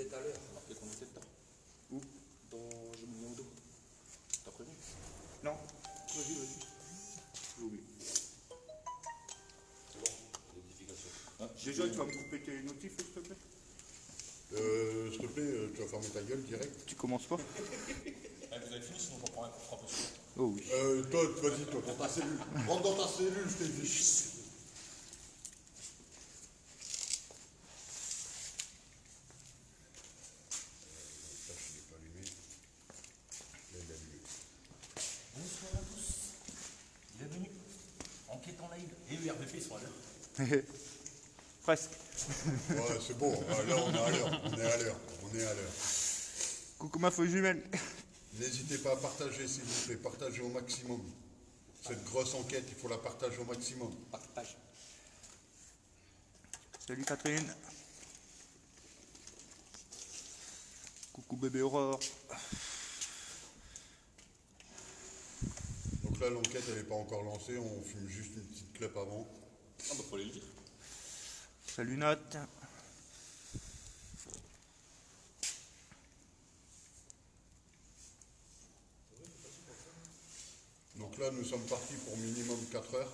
était à l'heure. Marqué qu'on était dedans. Où? Dans J'ai mis mon dos. T'as prévu? Non. Vas-y. J'ai oublié. Bon, l'édification. Déjà, tu vas me couper tes notifs, s'il te plaît? S'il te plaît, tu vas fermer ta gueule direct. Tu commences pas? Vous avez fini, sinon j'en prends un coup de frappe aussi. Oh oui. Toi, vas-y, toi, dans ta cellule. Rentre dans ta cellule, je t'ai dit. Ça, je l'ai pas allumé. Là, il est allumé. Bonsoir à tous. Bienvenue. Enquête en live. Et le RVP sont à l'heure. Presque. Ouais, c'est bon. Là, on est à l'heure. On est à l'heure. Coucou ma feuille jumelle. N'hésitez pas à partager, s'il vous plaît. Partagez au maximum. Cette grosse enquête, il faut la partager au maximum. Partage. Salut Catherine. Coucou bébé Aurore. Donc là, l'enquête, elle n'est pas encore lancée. On fume juste une petite clope avant. Ah bah faut aller le dire. Salut Nat. Donc là, nous sommes partis pour minimum 4 heures.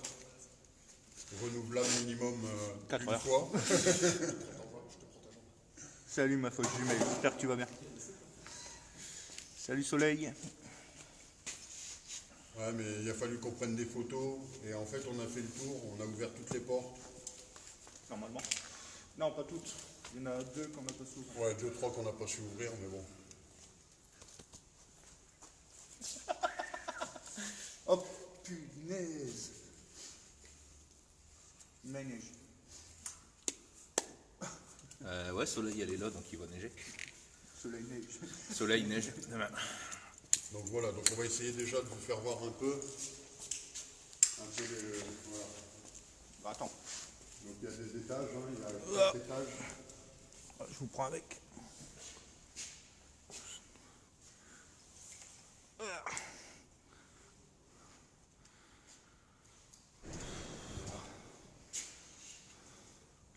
Renouvelable minimum 4 une heures. fois. Salut ma feuille jumelle. J'espère que tu vas bien. Salut Soleil. Ouais, mais il a fallu qu'on prenne des photos. Et en fait, on a fait le tour. On a ouvert toutes les portes. Normalement. Non, pas toutes. Il y en a 2 qu'on n'a pas su ouvrir. Ouais, 2-3 qu'on n'a pas su ouvrir, mais bon. Oh punaise. Il neige. Ouais, soleil elle est là, donc il va neiger. Soleil neige. Soleil, neige, demain. Donc voilà, donc on va essayer déjà de vous faire voir un peu les, voilà. Bah attends. Donc il y a des étages, hein, il y a 4 étages. Je vous prends avec.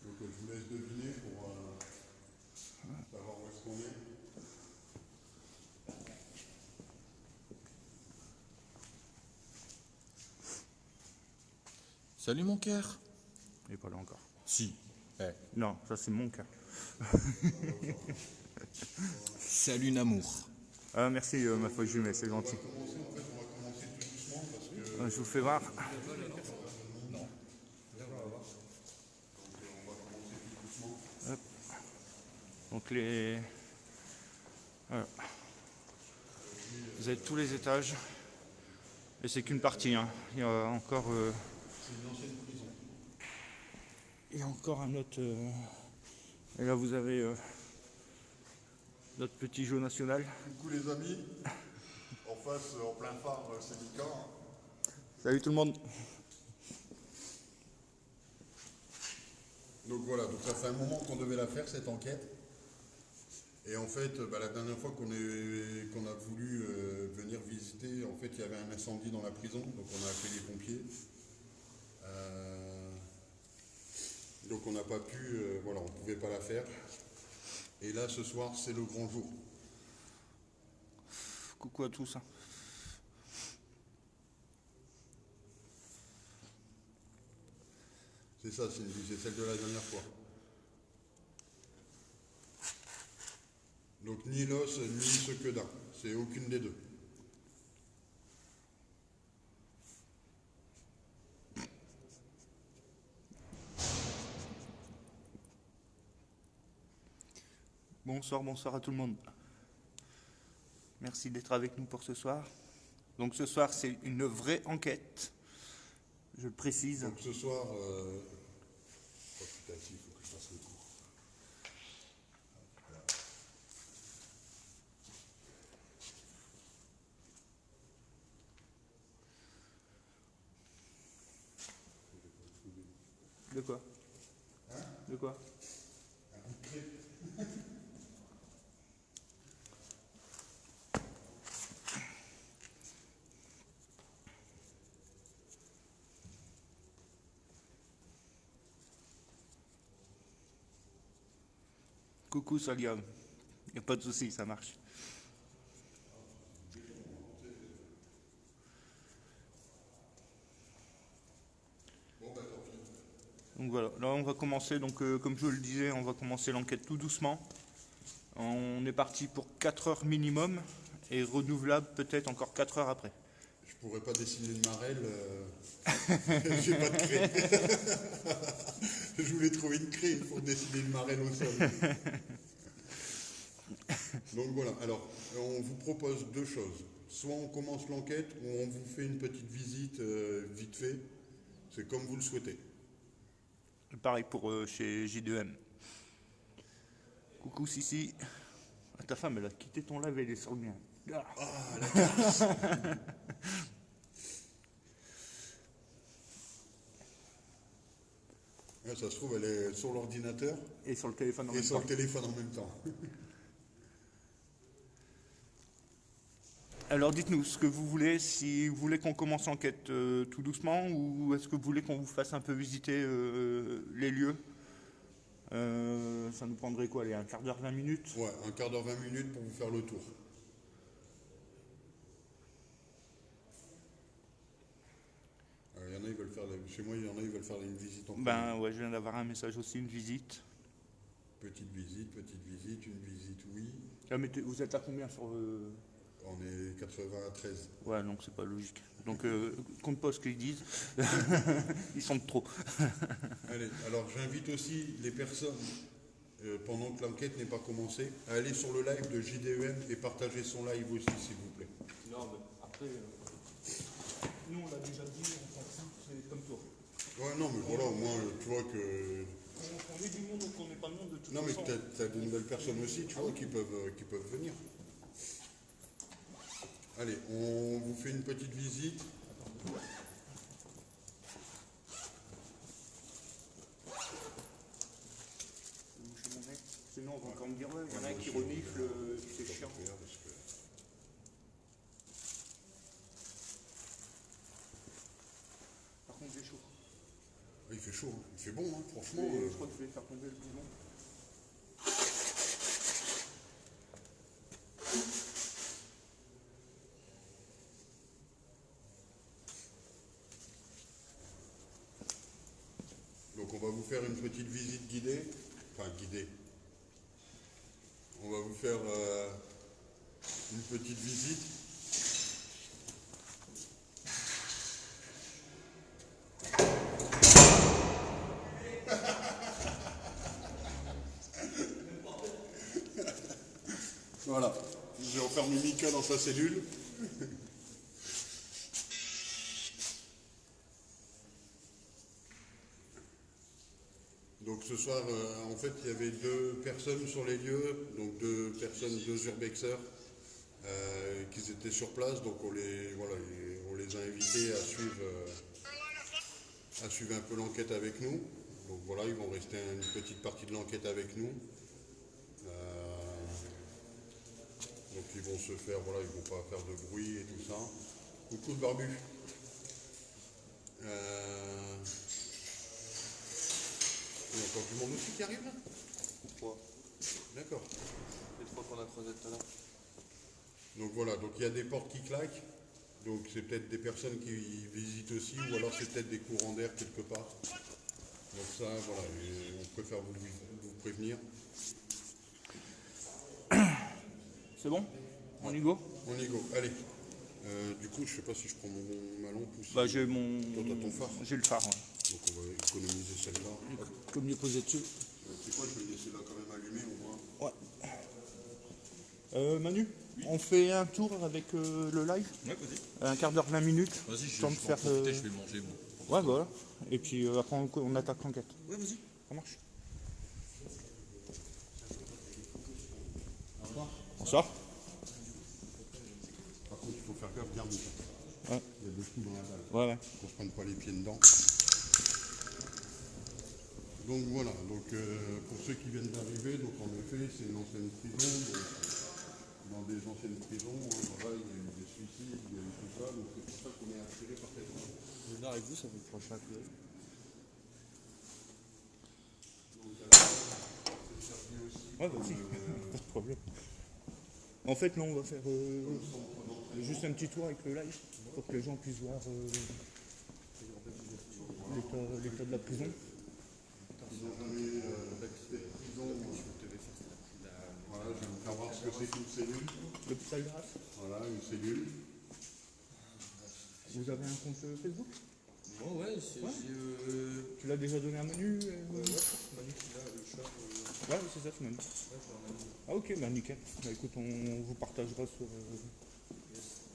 Donc je vous laisse deviner pour savoir où est-ce qu'on est. Salut mon cœur. Il n'est pas là encore. Si. Non, ça c'est mon cas. Salut Namour. Ah, merci ma feuille jumelle, c'est gentil. On va commencer tout doucement parce que Je vous fais voir. Hop. Donc les... Voilà. Vous avez tous les étages. Et c'est qu'une partie. Hein. Il y a encore... c'est une ancienne prison. Il y a encore un autre... Et là vous avez notre petit jeu national. Coucou les amis. En face, en plein phare, c'est Mika. Salut tout le monde. Donc voilà, donc ça fait un moment qu'on devait la faire cette enquête. Et en fait, la dernière fois qu'on a voulu venir visiter, en fait il y avait un incendie dans la prison, donc on a appelé les pompiers. Donc on n'a pas pu, voilà, on ne pouvait pas la faire. Et là ce soir c'est le grand jour. Coucou à tous. C'est ça, c'est celle de la dernière fois. Donc ni l'os, ni ce que d'un. C'est aucune des deux. Bonsoir à tout le monde. Merci d'être avec nous pour ce soir. Donc ce soir, c'est une vraie enquête. Je le précise. Donc ce soir, oh putain, il faut que je fasse le tour. De quoi? Hein? De quoi? Un bout de crêpe. Coucou Salia. Il n'y a pas de souci, ça marche. Donc voilà, là on va commencer, donc comme je le disais, on va commencer l'enquête tout doucement. On est parti pour 4 heures minimum et renouvelable peut-être encore 4 heures après. Je pourrais pas dessiner une marelle. J'ai pas de craie. Je voulais trouver une craie pour dessiner une marelle au sol. Donc voilà, alors on vous propose deux choses. Soit on commence l'enquête ou on vous fait une petite visite vite fait. C'est comme vous le souhaitez. Pareil pour chez J2M. Coucou Sissi. Ah, ta femme elle a quitté ton live, elle est sur le mien. Ah. Ah, la classe. Ouais, ça se trouve, elle est sur l'ordinateur Et sur le téléphone en et même sur temps. le téléphone en même temps. Alors dites-nous ce que vous voulez, si vous voulez qu'on commence l'enquête tout doucement ou est-ce que vous voulez qu'on vous fasse un peu visiter les lieux. Ça nous prendrait quoi, un quart d'heure, 20 minutes? Ouais, un quart d'heure, 20 minutes pour vous faire le tour. Il y en a, ils veulent faire chez moi, il y en a, ils veulent faire une visite en Ben premier. ouais, je viens d'avoir un message aussi, une visite. Petite visite, une visite, oui. Ah, mais vous êtes à combien sur le... On est 93. Ouais, donc c'est pas logique. Donc compte pas ce qu'ils disent. Ils sont de trop. Allez, alors j'invite aussi les personnes, pendant que l'enquête n'est pas commencée, à aller sur le live de JDEM et partager son live aussi, s'il vous plaît. Non, mais après, nous on l'a déjà dit, on s'en fout, c'est comme toi. Ouais, non, mais voilà, au moins, tu vois que... On est du monde, donc on n'est pas le monde de toute Non, mais façon. t'as de nouvelles personnes aussi, tu vois, qui peuvent venir. Allez, on vous fait une petite visite. Sinon on va encore me dire, ouais, il y en a un qui renifle, c'est chiant. Par contre j'ai chaud. Il fait chaud, hein. Il fait bon, hein, franchement. Je crois que je vais faire tomber le bouillon. Donc on va vous faire une petite visite guidée. Enfin, guidée. On va vous faire une petite visite. Voilà. J'ai enfermé Mika dans sa cellule. Donc ce soir, en fait, il y avait deux personnes sur les lieux, donc deux urbexeurs, qui étaient sur place. Donc on les a invités à suivre un peu l'enquête avec nous. Donc voilà, ils vont rester une petite partie de l'enquête avec nous. Donc ils vont se faire, voilà, ils vont pas faire de bruit et tout ça. Coucou le barbu. Il y a encore du monde aussi qui arrive là? Pourquoi? D'accord. Les trois qu'on a creusé tout à l'heure. Donc voilà, donc il y a des portes qui claquent. Donc c'est peut-être des personnes qui visitent aussi, ou alors c'est peut-être des courants d'air quelque part. Donc ça, voilà, et on préfère vous prévenir. C'est bon? On y go? On y go, allez. Du coup, je sais pas si je prends ma lampe ou si... Bah j'ai mon... Toi, t'as ton phare. J'ai le phare, ouais. Donc on va économiser celle-là. Comme mieux poser dessus. C'est quoi, je vais le laisser là quand même allumé au moins. Ouais. Manu, on fait un tour avec le live? Ouais, vas-y. Un quart d'heure, 20 minutes. Vas-y, je Temps vais de faire, profiter, je vais manger, moi. Ouais, voilà. Et puis après on attaque l'enquête. Ouais, vas-y. Ça marche. Bonsoir. Par contre, il faut faire gaffe, garde. Ouais. Il y a des trous dans la dalle. Ouais, ouais. Qu'on ne se prenne pas les pieds dedans. Donc voilà, donc, pour ceux qui viennent d'arriver, donc en effet c'est une ancienne prison, donc, dans des anciennes prisons, voilà, il y a eu des suicides, il y a eu tout ça, donc c'est pour ça qu'on est attiré par cette zone. Venez avec vous, ça vous prochain coup d'œil. Donc à la base, c'est servi aussi Ouais, vas-y, pas de problème. En fait, là, on va faire juste un petit tour avec le live pour que les gens puissent voir l'état de la prison. Ils n'ont jamais cette prison. Voilà, je vais vous faire voir ce que c'est qu'une cellule. L'hôpital de Race. Voilà, une cellule. Vous avez un compte Facebook? Bon, ouais, Tu l'as déjà donné un menu ouais, tu m'as dit qu'il a le chat. Ouais, c'est ça, tu m'as dit. Ouais, je l'ai en Ah ok, bah nickel. Bah écoute, on vous partagera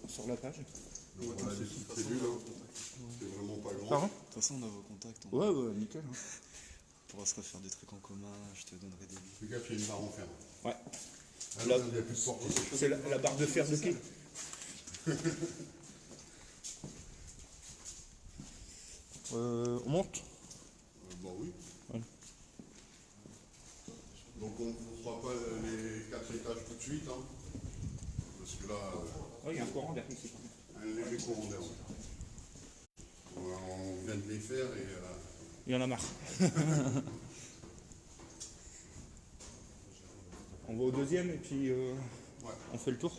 sur la page. Donc voilà, des petites cellules. Hein. C'est vraiment pas grand. Pardon? De toute façon, on a vos contacts. Ouais, nickel. Hein. On pourra se refaire des trucs en commun. Je te donnerai des livres. Fais gaffe, il y a une barre en fer. Ouais. Ah, Là, non, il n'y a plus de porte ici. C'est la barre de fer de qui? On monte? Bah oui. Ouais. Donc on ne fera pas les 4 étages tout de suite. Hein. Parce que là, Ouais, il y a un courant d'air ici. un léger courant d'air. On vient de les faire et... Il y en a marre. On va au deuxième et puis on fait le tour.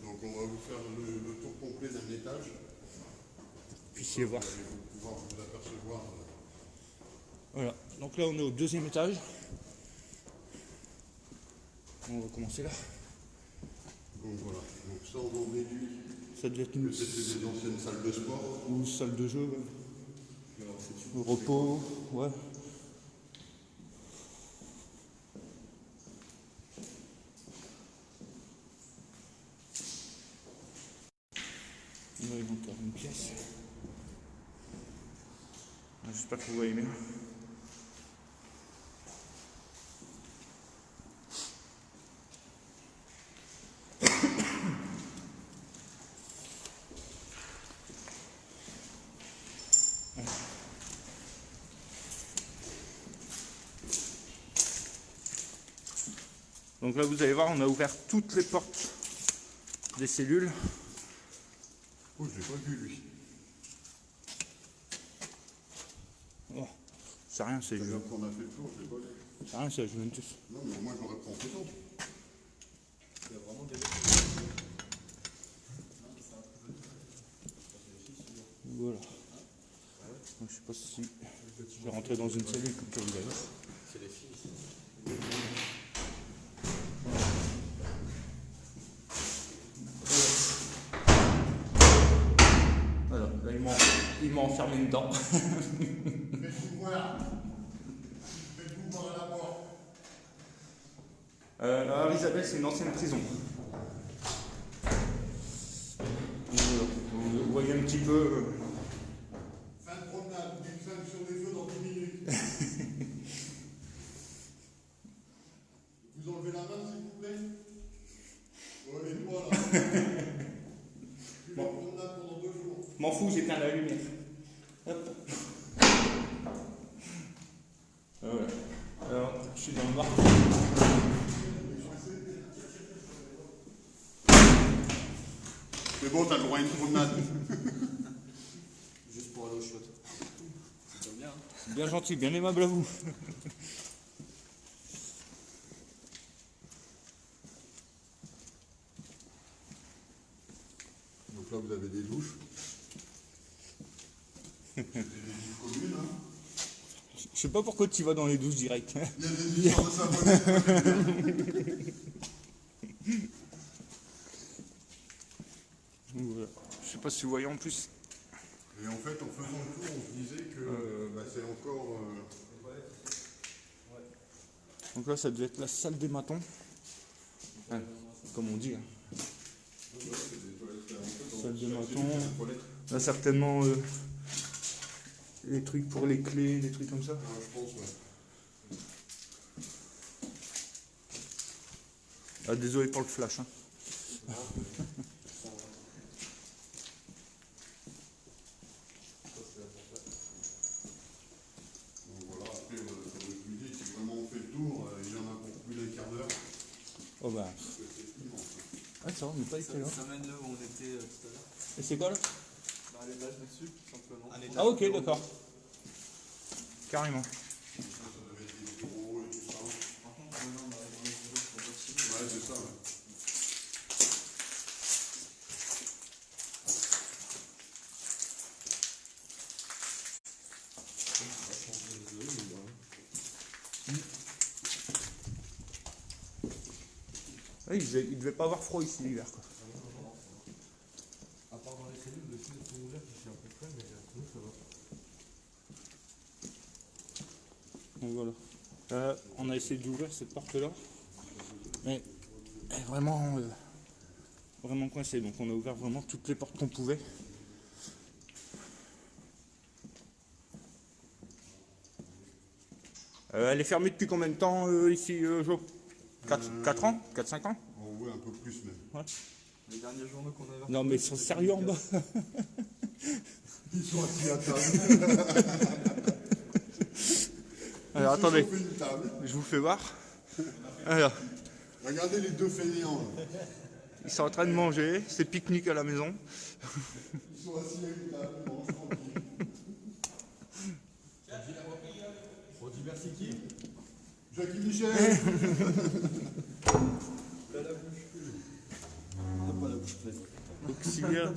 Donc on va vous faire le tour complet d'un étage. Puissiez voir. Vous allez pouvoir vous apercevoir. Voilà. Donc là on est au deuxième étage. On va commencer là. Donc voilà. Donc ça on en déduit Ça devait être que une c'était des anciennes salles de sport. ou salle de jeu. Ouais. Le repos. Ouais. On arrive encore une pièce. J'espère que vous voyez bien. Donc là vous allez voir, on a ouvert toutes les portes des cellules. Oh, je l'ai pas vu lui. Oh, c'est rien, c'est C'est-à-dire qu'on a fait le tour, je l'ai pas vu. c'est rien, c'est Juventus. Non mais moi j'aurais pris en photo. Il y a vraiment des Voilà. Donc, je sais pas si je vais rentrer dans une cellule comme ça vous allez voir. C'est les filles ici. Voilà, là il m'a enfermé dedans. Faites-vous voir. Faites-vous voir à la porte. Alors Isabelle, c'est une ancienne prison. Voilà. Vous voyez un petit peu. Fin de promenade, une femme sur les feux dans 10 minutes. Vous enlevez la main s'il vous plaît. Ouais, et toi là. Tu vas promenade pendant 2 jours. M'en fous, j'éteins la lumière. Hop. Voilà. Alors, je suis dans le noir. C'est bon, t'as le droit à une promenade. Juste pour aller au chiottes. C'est bien, hein. Bien gentil, bien aimable à vous. Donc là, vous avez des douches. C'est des douches communes. Hein. Je sais pas pourquoi tu vas dans les douches directes. Il y a des histoires de savonnettes. Voilà. Je sais pas si vous voyez en plus. Et en fait, en faisant le tour, on se disait que bah, c'est encore... Donc là, ça devait être la salle des matons. Ouais, comme on dit. Hein. Salle des matons. Là, certainement les trucs pour les clés, des trucs comme ça. Ah, je pense, ouais. Ah, désolé pour le flash. Hein. Donc voilà, après, comme je vous dis, si vraiment on fait le tour, il y en a pour plus d'un quart d'heure. Oh bah. Parce que c'est immense. Ah, ça va, on n'est pas été là. Ça mène là où on était tout à l'heure. Et c'est quoi là? Bah, à l'étage dessus, tout simplement. Ah, ok, d'accord. Carrément. Ça devait être des bureaux et tout ça. Ouais, il devait pas avoir froid ici l'hiver, quoi. À part dans les cellules, les fenêtres sont ouvertes ici un peu près, mais sinon ça va. Donc voilà. Là, on a essayé d'ouvrir cette porte-là, mais elle est vraiment, vraiment coincée. Donc on a ouvert vraiment toutes les portes qu'on pouvait. Elle est fermée depuis combien de temps ici, Jo 4 ans 4-5 ans? Oh, ouais, un peu plus même. Ouais. Les derniers journaux qu'on avait. Non mais ils sont sérieux en bas. Ils sont assis à table. Alors attendez, Ils ont fait une table. je vous fais voir. Alors, Regardez les deux fainéants. Là. ils sont en train de manger, c'est pique-nique à la maison. Ils sont assis à une table, ils mangent tranquille. On dit merci qui? Jackie Michel. T'as la bouche. T'as pas la bouche pleine. Auxiliaire.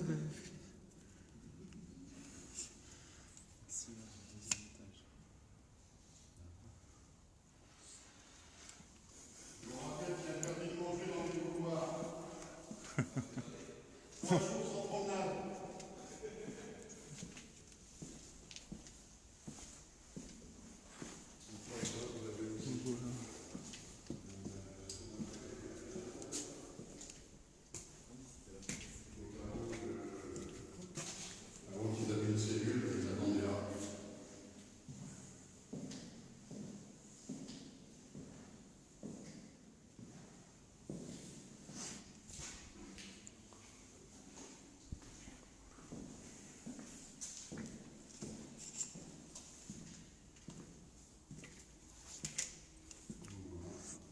Avant qu'ils avaient une cellule, ils attendaient là.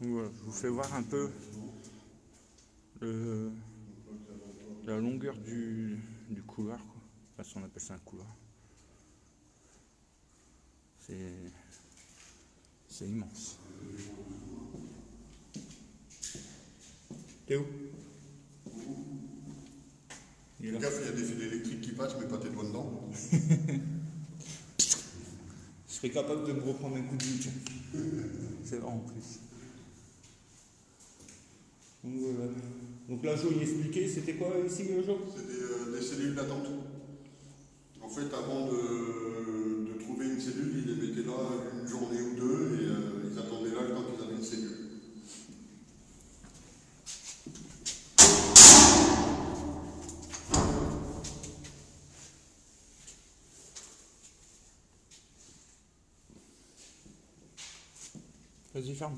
Voilà, je vous fais voir un peu la longueur du couloir, quoi. Enfin, si on appelle ça un couloir. C'est immense. T'es où? Il est là. Fais gaffe, il y a des fils électriques qui passent, mais pas tes doigts dedans. Je serais capable de me reprendre un coup de bouche. C'est vrai en plus. Donc, voilà. Donc là, Jo, il expliquait, c'était quoi ici, Jo? C'était des cellules d'attente. En fait, avant de trouver une cellule, ils les mettaient là une journée ou deux et ils attendaient là le temps qu'ils avaient une cellule. Vas-y, ferme.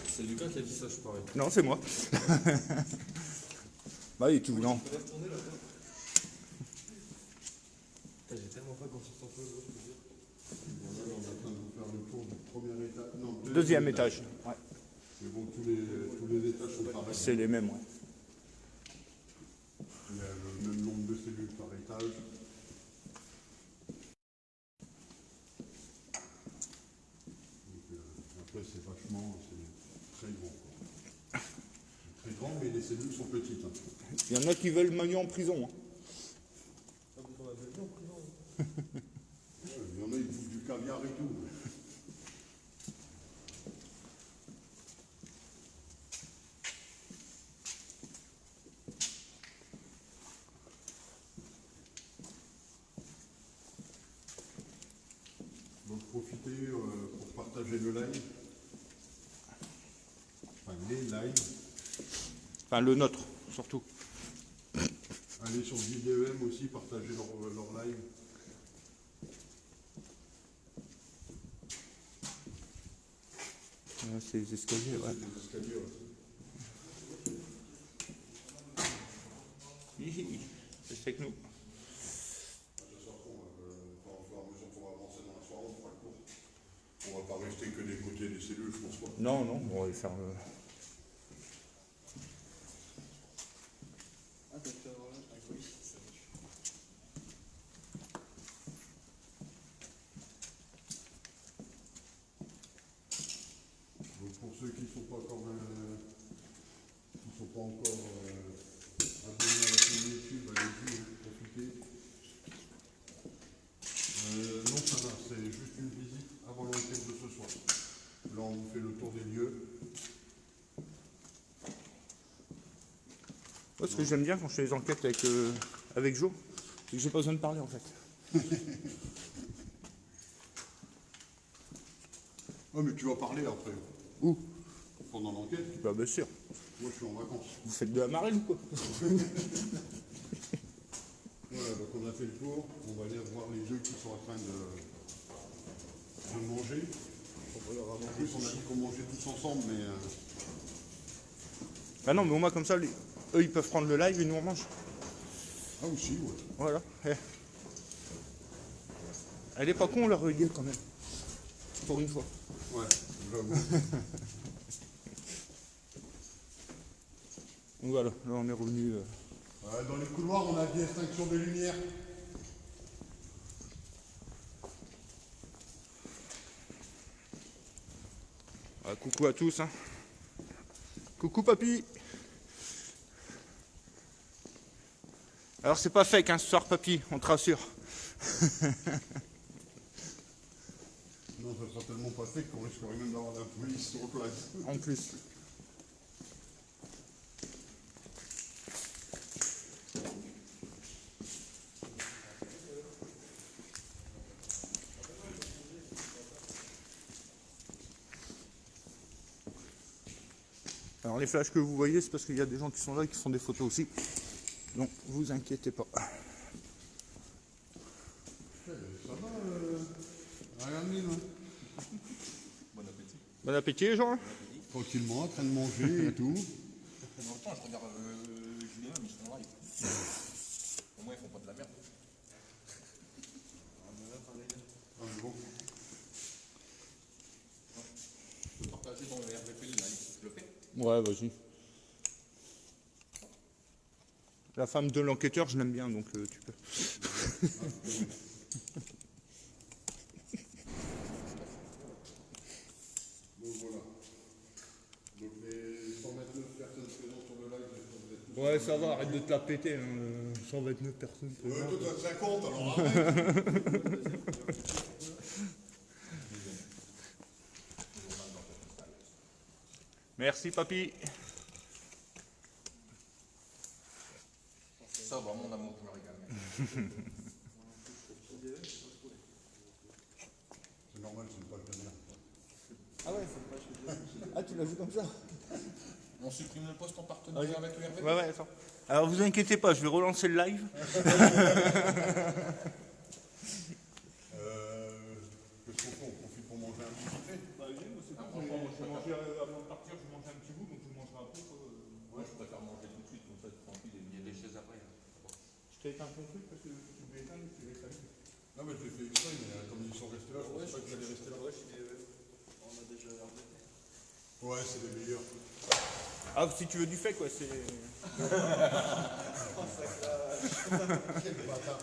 C'est Lucas qui a dit ça, je parie. Non, c'est moi. Bah, il est tout blanc. Tu peux les retourner là-bas? J'ai tellement pas conscience un peu, je veux dire. Voilà, on est en train de vous faire le tour du premier étage. Non, Deuxième étage. Ouais. Mais bon, tous les étages sont pareils. C'est les mêmes, ouais. Il y a le même nombre de cellules par étage. Donc, après, c'est vachement, c'est très grand. C'est très grand, mais les cellules sont petites. Hein. Il y en a qui veulent Manu en prison. Hein. Ah, vous en avez vu en prison? Ouais, il y en a, ils bouffent du caviar et tout. Donc profitez pour partager le live. Enfin les lives. Enfin, le nôtre, surtout. Allez sur JDEM aussi, partagez leur live. C'est les escaliers, ouais. C'est des escaliers, ouais. C'est avec nous. Ce soir, au fur et à mesure qu'on va avancer dans la soirée, on fera le cours. On va pas rester que des côtés des cellules, je pense pas. Non, non, on va aller faire le... Ah, t'as pu avoir là? Ah oui, ça marche. Donc pour ceux qui ne sont pas encore, abonnés à la chaîne YouTube, allez-y, profitez. Non, ça va, c'est juste une visite avant l'enquête de Moi, ce que j'aime bien quand je fais les enquêtes avec Jo, c'est que j'ai pas besoin de parler en fait. Oh, mais tu vas parler après. Où? Pendant l'enquête. Bah bien sûr. Moi, je suis en vacances. Vous faites de la marelle ou quoi? Voilà, donc on a fait le tour. On va aller voir les deux qui sont en train de manger. En plus, on a dit qu'on mangeait tous ensemble, mais... Bah non, mais au moins comme ça, eux ils peuvent prendre le live et nous on mange. Ah, aussi, ouais. Voilà. Elle est pas con leur gueule quand même. Pour une fois. Ouais, j'avoue. Donc voilà, là on est revenu. Dans les couloirs, on a dit extinction de lumière. Coucou à tous. Hein. Coucou papy. Alors c'est pas fake hein, ce soir papy, on te rassure. Non, ça sera tellement pas fait qu'on risquerait même d'avoir la police sur place. En plus. Alors les flashs que vous voyez, c'est parce qu'il y a des gens qui sont là et qui font des photos aussi. Donc vous inquiétez pas. Ça va, rien de mine, hein. Bon appétit. Bon appétit les gens. Tranquillement, en train de manger et tout. Dans le temps, je regarde Julien, mais ils sont live. Au moins, ils font pas de la merde. Ah, mais bon. Je peux partager dans le RVP le live. Je le fais. Ouais, vas-y. La femme de l'enquêteur, je l'aime bien, donc tu peux. Donc voilà. Donc les 129 personnes présentes sur le live, vous êtes tous... Ouais, ça va, arrête de te la péter. Hein. 129 personnes. Ouais, toi, t'as 50, alors arrête. Merci, papy. Ça va, mon amour, je me régale. C'est normal, c'est une page de merde. Ah ouais, ah, tu l'as vu comme ça? On supprime le poste en partenariat avec le RVP. Ouais, ouais, attends. Alors vous inquiétez pas, je vais relancer le live. Qu'est-ce qu'on fait? On profite pour manger un petit café? Bah oui, c'est pas je vais manger avant de partir, je vais manger un petit bout, donc je mangerai après. Moi, je préfère manger tout de suite, comme ça, tranquille, il y a des chaises après. Je t'ai éteint ton truc parce que tu voulais éteindre, tu l'as éteint. Non, mais je l'ai fait exprès, mais comme ils sont restés là, je pensais pas qu'ils allaient rester là. On a déjà regardé. Ouais, c'est les meilleurs. Ah, si tu veux du fait, quoi, c'est. Quel bâtard,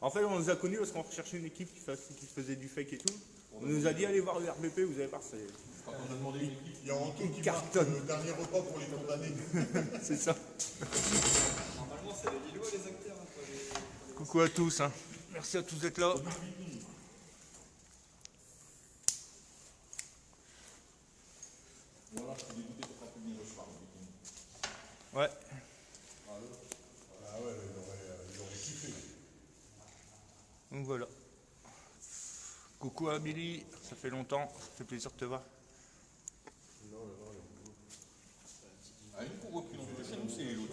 En fait, on les a connus parce qu'on recherchait une équipe qui faisait du fake et tout. On nous a dit allez voir le RBP, vous allez voir, c'est. Quand on a demandé une équipe, Il y a Antoine qui marque cartonne. le dernier repas pour les condamnés. C'est ça. Normalement, c'est les Lillois les acteurs. Hein, Coucou à tous. Hein. Merci à tous d'être là. voilà, je suis dégoûté de ne pas venir le soir. Ouais. Ah ouais, il aurait kiffé. Donc voilà. Coucou à Billy, ça fait longtemps, ça fait plaisir de te voir. Ah, une qu'on voit plus longtemps chez nous, c'est Elodie.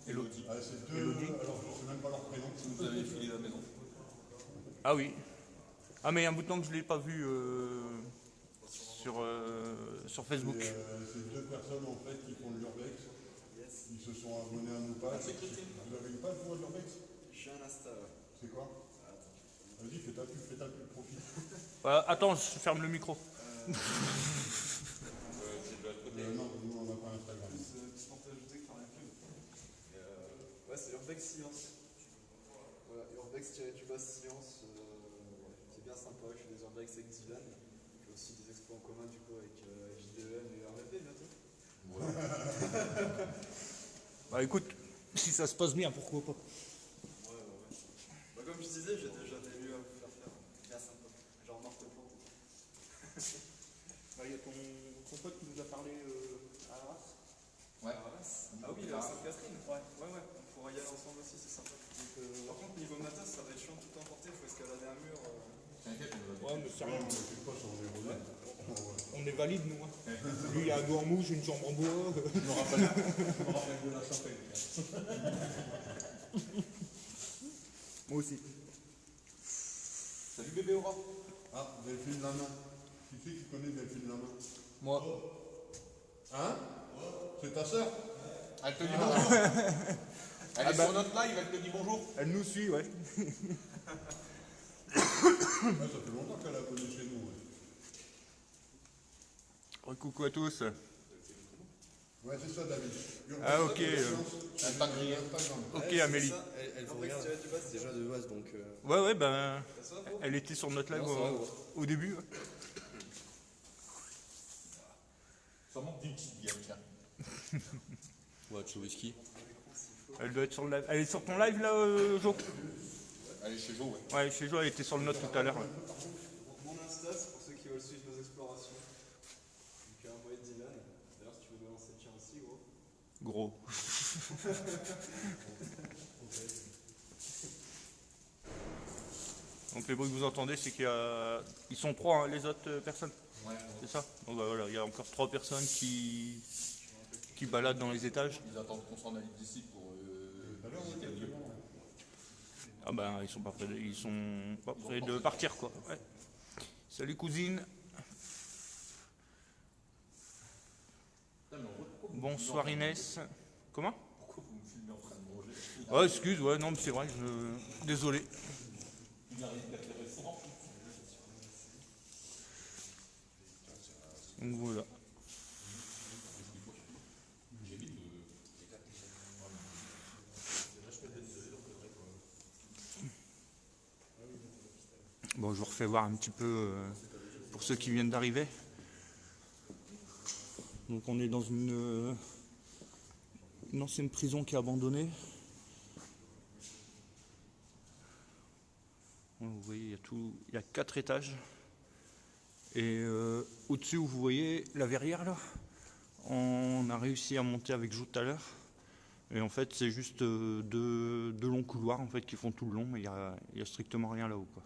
Elodie. Ah, c'est deux, alors je ne sais même pas leur prénom. Vous avez filé la maison. Ah oui. Ah mais il y a un bout de temps que je ne l'ai pas vu sur Facebook. C'est deux personnes en fait qui font de l'urbex. Ils se sont abonnés à nos pages. Vous avez une page pour l'urbex? J'ai un Insta, ouais. C'est quoi? Vas-y, fais ta pub, profite. Attends, je ferme le micro. C'est de l'autre côté. Non, nous on n'a pas Instagram. Ouais, c'est Urbex Science. Voilà, Urbex-science. C'est bien sympa, je fais des Urbex avec Dylan. Je fais aussi des expos en commun du coup avec JDEM et RVP bientôt. Bah écoute, si ça se passe bien, pourquoi pas. Bah, comme je disais, j'ai déjà des lieux à vous faire faire. Bien sympa. Genre Marc Plante. Il y a ton pote qui nous a parlé à Arras. Ouais. Ah oui, Sainte-Catherine. Ouais. On pourra y aller ensemble aussi, c'est sympa. Donc, par contre, niveau matos, ça va être chiant de tout emporter, il faut escalader un mur. T'inquiète, on va Ouais, mais c'est rien. On ne pas sur les rodés. On est valide, nous. Hein. Lui, il a un dos en mouche, une jambe en bois. Je me rappelle de la chapelle. Moi aussi. Salut bébé Aura. Ah, Delphine Lama. Qui c'est qui connaît Delphine Lama? Moi. Hein? C'est ta sœur? Elle te dit bonjour. Elle est sur notre live, elle te dit bonjour. Elle nous suit, ouais. Ouais, ça fait longtemps qu'elle a connu chez nous. Ouais, Coucou à tous. ouais c'est ça, David. Ah, ok. Elle t'a crié. Ok, Amélie. Elle vous regarde déjà de base, donc... Ouais, ben. Elle était sur notre live au début. Ouais. Ça manque d'une petite bière, tiens. Ouais, tu whisky. Elle doit être sur le live. Elle est sur ton live là, Jo? Elle est chez Jo, ouais. Ouais, chez Jo, elle était sur le note tout à l'heure. Ouais. Mon Insta, c'est pour ceux qui veulent suivre nos explorations. Donc, moi et Dylan. D'ailleurs, si tu veux balancer le tien aussi, gros. Gros. Donc les bruits que vous entendez, c'est qu'il y a... Ils sont 3, hein, les autres personnes. Ouais. C'est ça? Donc voilà, il y a encore 3 personnes qui baladent dans les étages. Ils attendent qu'on s'en aille d'ici pour visiter le lieu. Ah ben ils sont pas prêts de partir quoi. Ouais. Salut cousine. Bonsoir Inès. Comment? Pourquoi vous me filmez en train de manger? Ouais, excuse, ouais, non mais c'est vrai, désolé. Il arrive intéressant. Donc voilà. Bon, je vous refais voir un petit peu pour ceux qui viennent d'arriver. Donc on est dans une ancienne prison qui est abandonnée. Vous voyez, il y a 4 étages. Et au-dessus, où vous voyez la verrière là, on a réussi à monter avec Jo tout à l'heure. Et en fait, c'est juste deux longs couloirs en fait, qui font tout le long, mais il y a strictement rien là-haut, quoi.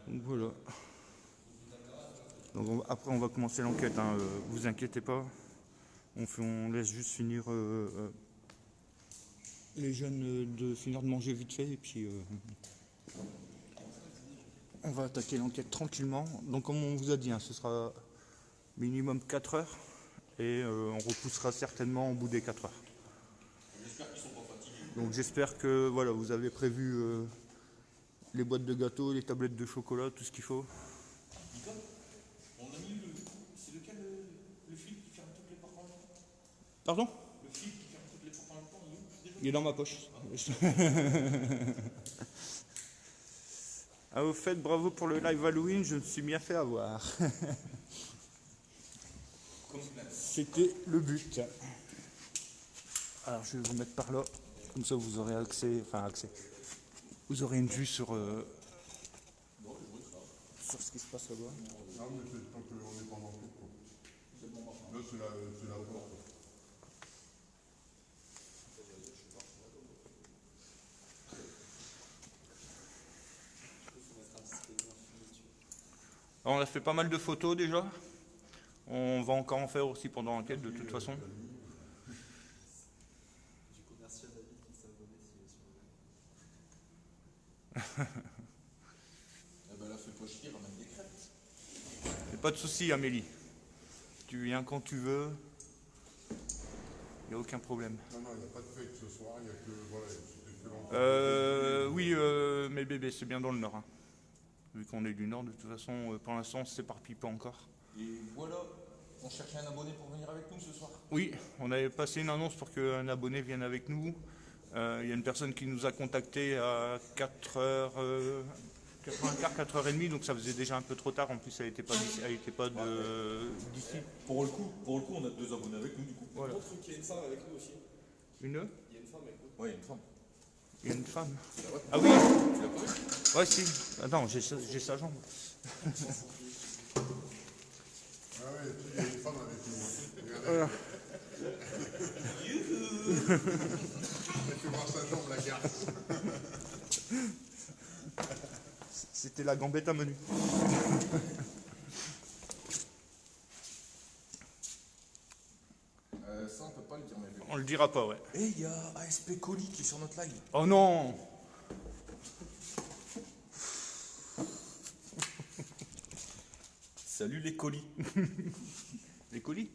Donc voilà. Donc après, on va commencer l'enquête, hein, vous inquiétez pas. On laisse juste finir les jeunes de finir de manger vite fait et puis on va attaquer l'enquête tranquillement. Donc comme on vous a dit, hein, ce sera minimum 4 heures et on repoussera certainement au bout des 4 heures. J'espère qu'ils sont pas fatigués. Donc j'espère que voilà, vous avez prévu les boîtes de gâteaux, les tablettes de chocolat, tout ce qu'il faut. Nicole, on a mis c'est lequel le fil qui ferme toutes les portes en même temps? Pardon? Le fil qui ferme toutes les portes en même temps, il est où déjà? Il est dans ma poche. Ah, au fait, bravo pour le live Halloween, je me suis bien fait avoir. C'était le but. Alors je vais vous mettre par là, comme ça vous aurez accès. Vous aurez une vue sur ce qui se passe là-bas. Non, mais c'est tant qu'on est pendant tout, quoi. Là, c'est la porte. Alors, on a fait pas mal de photos déjà. On va encore en faire aussi pendant l'enquête de toute façon. Du coup, merci à David qui s'est abonné sur le live. Eh ben là, fais pas chier, ramène des crêpes. Et pas de souci, Amélie. Tu viens quand tu veux. Il n'y a aucun problème. Non, il n'y a pas de fête ce soir, il n'y a que. Voilà, c'était que l'enquête. Oui, mais bébé, c'est bien dans le nord. Hein. Vu qu'on est du nord, de toute façon, pour l'instant, on ne s'éparpille pas encore. Et voilà, on cherchait un abonné pour venir avec nous ce soir. Oui, on avait passé une annonce pour qu'un abonné vienne avec nous. Il y a une personne qui nous a contacté à 4h, 4h30, donc ça faisait déjà un peu trop tard. En plus, elle n'était pas d'ici. Pour le coup, on a 2 abonnés avec nous du coup. Voilà. Autre truc, il y a une femme avec nous aussi. Une Il y a une femme avec nous. Ouais, il y a une femme. Il y a une femme. Ah oui. Ouais, si. Attends, j'ai sa jambe. Ah ouais, il y a une femme avec nous. Regardez. Elle fait voir sa jambe, la garce. C'était la gambette à menu. Ça, on peut pas le dire, mais. On le dira pas, ouais. Et il y a ASP Colis qui est sur notre live. Oh non. Salut les colis. Les colis.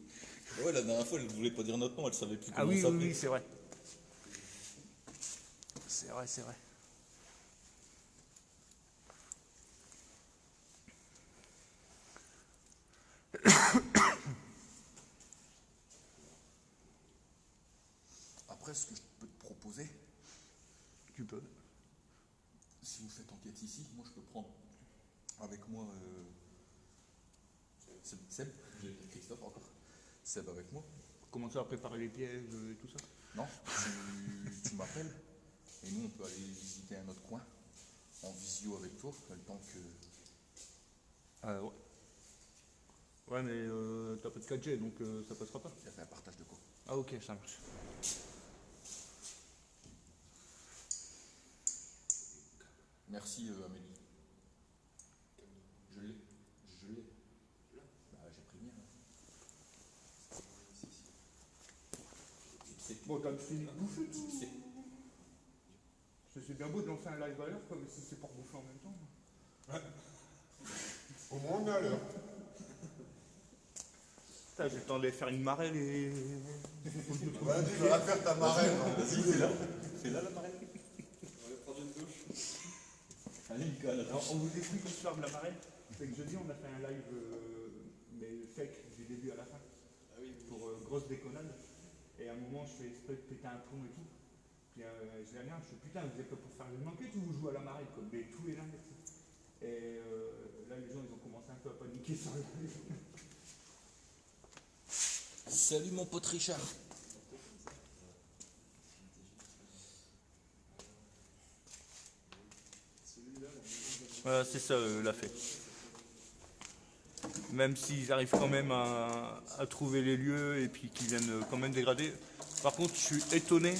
Ouais, la dernière fois, elle voulait pas dire notre nom, elle savait plus Ah comment oui, ça oui, oui, c'est vrai. C'est vrai, c'est vrai. Après, ce que je peux te proposer, Tu peux. si vous faites enquête ici, moi je peux prendre avec moi Seb, j'ai Christophe encore. Seb avec moi. Commencer à préparer les pièges et tout ça. Non, tu m'appelles et nous on peut aller visiter un autre coin en visio avec toi, le temps que. Ouais. Ouais, mais t'as pas de 4G, donc ça passera pas. Il y avait un partage de quoi. Ah ok, ça marche. Merci Amélie. Je l'ai. Bah j'ai pris le mien. Bon, t'as fini de bouffer tout. Tu sais. C'est bien beau de lancer un live à l'heure, mais si c'est pour bouffer en même temps. Au moins, on est à l'heure. J'ai le temps de faire une marelle et. Vas-y, tu vas faire ta marraine. Vas-y, fais-la la marraine. On va aller prendre une douche. Allez Nicolas, Alors, on vous explique l'histoire de la marelle. C'est que jeudi, on a fait un live, mais fake, du début à la fin. Ah oui, Pour grosse déconnade. Et à un moment, je fais exprès de péter un plomb et tout. Puis je dis à rien, je fais putain, vous êtes là pour faire une enquête ou vous jouez à la marelle quoi. Mais tous les lundis. Et là, les gens, ils ont commencé un peu à paniquer sur le live. Salut mon pote Richard. Voilà, c'est ça la fête. Même s'ils arrivent quand même à trouver les lieux et puis qu'ils viennent quand même dégrader. Par contre, je suis étonné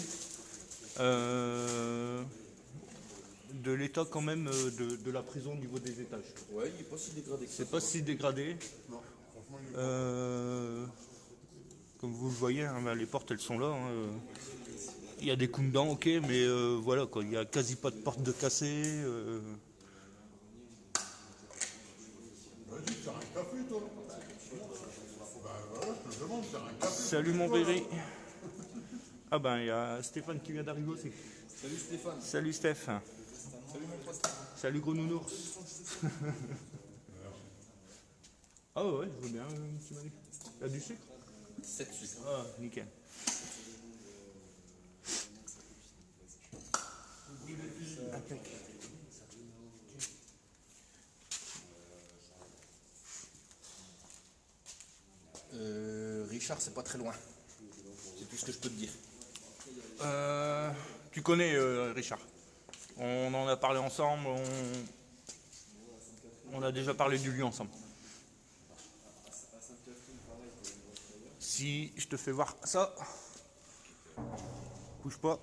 de l'état quand même de la prison au niveau des étages. Ouais, il est pas si dégradé que ça. C'est pas si dégradé. Non, franchement, il est Comme vous le voyez, hein, ben, les portes elles sont là. Hein, il y a des coups dedans, ok, mais voilà quoi, il n'y a quasi pas de porte de cassée. Vas-y, faire un café, toi. Bah voilà, je te demande, faire un café. Salut mon bébé. Ah ben il y a Stéphane qui vient d'arriver aussi. Salut Stéphane. Salut Steph. Salut mon pote. Salut gros nounours. Ah ouais, je veux bien, tu m'as dit. Il y a du sucre? 7 sucres. Ah, nickel. Impec. Richard, c'est pas très loin. C'est tout ce que je peux te dire. Tu connais Richard. On en a parlé ensemble, on a déjà parlé du lieu ensemble. Si je te fais voir ça, bouge pas,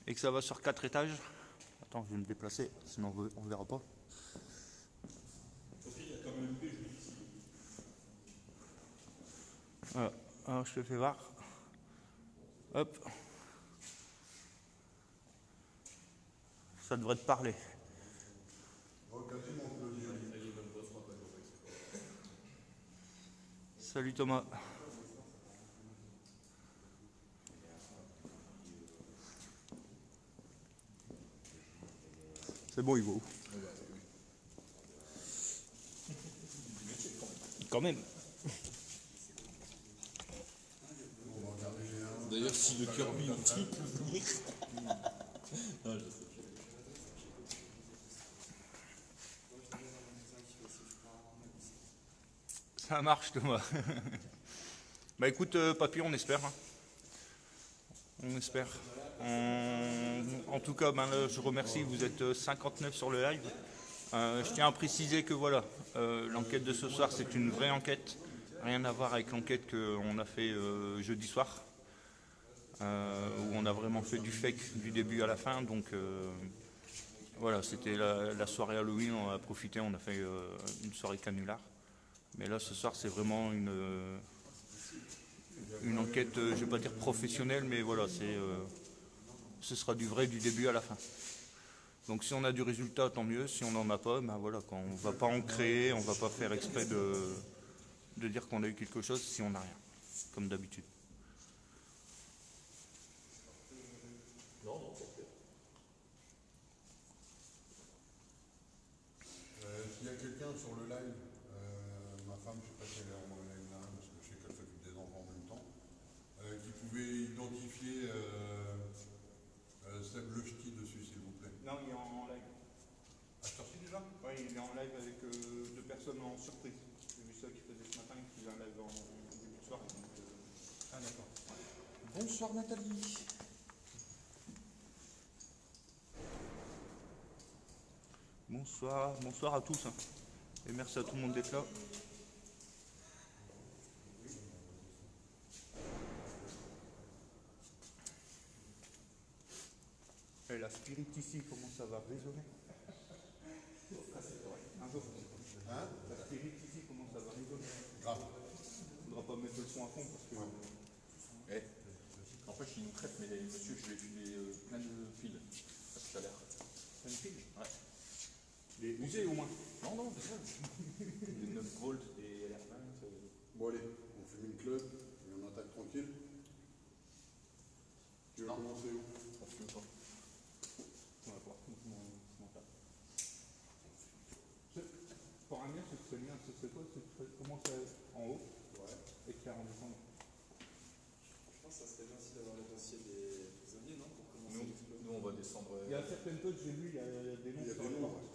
et que ça va sur 4 étages, attends, je vais me déplacer, sinon on verra pas. Voilà. Alors je te fais voir. Hop. Ça devrait te parler. Salut Thomas. C'est bon, il va où? Quand même. D'ailleurs, si le Kirby on dit, peut venir. Non, je sais. Ça marche Thomas. Bah écoute papy, on espère. Hein. On espère. En tout cas, ben là, je remercie, vous êtes 59 sur le live. Je tiens à préciser que voilà, l'enquête de ce soir, c'est une vraie enquête. Rien à voir avec l'enquête qu'on a fait jeudi soir, où on a vraiment fait du fake du début à la fin. Donc voilà, c'était la soirée Halloween, on a profité, on a fait une soirée canular. Mais là, ce soir, c'est vraiment une enquête, je ne vais pas dire professionnelle, mais voilà, ce sera du vrai du début à la fin. Donc si on a du résultat, tant mieux. Si on n'en a pas, ben voilà, on ne va pas en créer, on ne va pas faire exprès de dire qu'on a eu quelque chose si on n'a rien, comme d'habitude. S'il y a quelqu'un sur le live, ma femme, je ne sais pas si elle est en live là, parce que je sais qu'elle s'occupe des enfants en même temps, qui pouvait identifier Seb Le Ch'ti dessus, s'il vous plaît. Non, il est en live. Ah, c'est sorti déjà? Oui, il est en live avec deux personnes en surprise. J'ai vu ça qu'il faisait ce matin, il faisait un live en début de soir. Ah d'accord. Bonsoir Nathalie. Bonsoir à tous. Hein. Et merci à tout le monde d'être là. Et la spirit ici commence à résonner. Un jour. Hein? La spirit ici commence à résonner. Grave. Il ne faudra pas mettre le son à fond parce que. Eh. En fait, il nous traite, mais monsieur, je lui ai filé plein de fils. Ça tout à l'heure. C'est une fille. Ouais. Les usés au moins. Non, non, c'est ça. Les 9 volts et LR20. Bon allez, on fait une club et on attaque tranquille. Tu veux Non. commencer où? On fume pas. On va voir comment ça. Pour un mien, ce serait bien, ce serait quoi? Ce serait commencer en haut et faire en descendant. Je pense que ça serait bien aussi d'avoir le dossier des prisonniers, non? Pour commencer l'exploit. Nous, on va descendre. Il y a certaines potes, j'ai vu, il y a des noms Il y a sur des les noms, portes.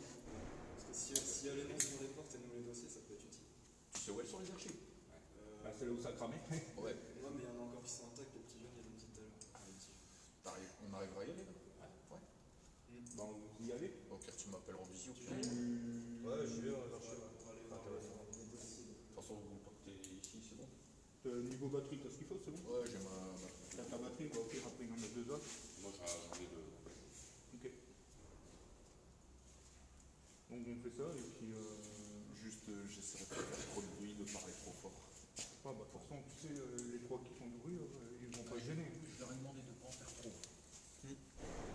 Parce que s'il y a les noms sur les portes et nous les dossiers, ça peut être utile. Tu sais où elles sont les archives? Bah, c'est là où ça cramait. Ouais. Non, mais il y en a encore qui sont intacts, les petits jeunes, il y en a une petite tout à l'heure. On arrivera à y aller là? Ouais. Bah, vous y allez. Au pire, tu m'appelles en visio. Ouais, j'y vais, on va aller voir les dossiers. De toute façon, vous partez ici, c'est bon? Niveau batterie, t'as ce qu'il faut, c'est bon? Ouais, j'ai ma. T'as ta batterie, bah, ok, après il y en a deux autres. Moi, j'en ai deux. Ok. Donc on fait ça et puis. Juste, j'essaierai de pas faire trop de bruit, de parler trop fort. Ouais, bah, de toute façon, tu sais, les trois qui font du bruit, ils vont pas se gêner. Je leur ai demandé de ne pas en faire trop.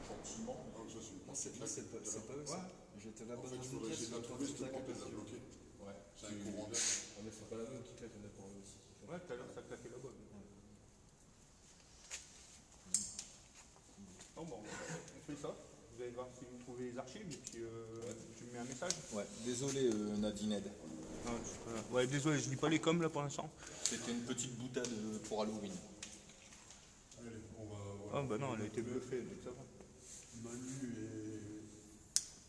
Gentiment. Donc ça, c'est une Non, c'est porte pas eux, ça. J'étais là-bas En fait, dans il une faudrait pièce, essayer de la j'entends trouver, tout cette ça porte, elle qui l'a bloquée. Ouais. C'est un courant d'air. Ah, mais c'est pas la même qui claque, on est pour eux aussi. Ouais, tout à l'heure, ça claquait là-bas. Bon, bon, on fait ça. Vous allez voir si vous trouvez les archives et puis tu me mets un message. Ouais, désolé Nadine. Non, je sais pas. Ouais, désolé, je lis pas les coms là pour l'instant. C'était une petite boutade pour Halloween. Allez, on va. Ah bah non, elle a été bluffée, donc ça va. Manu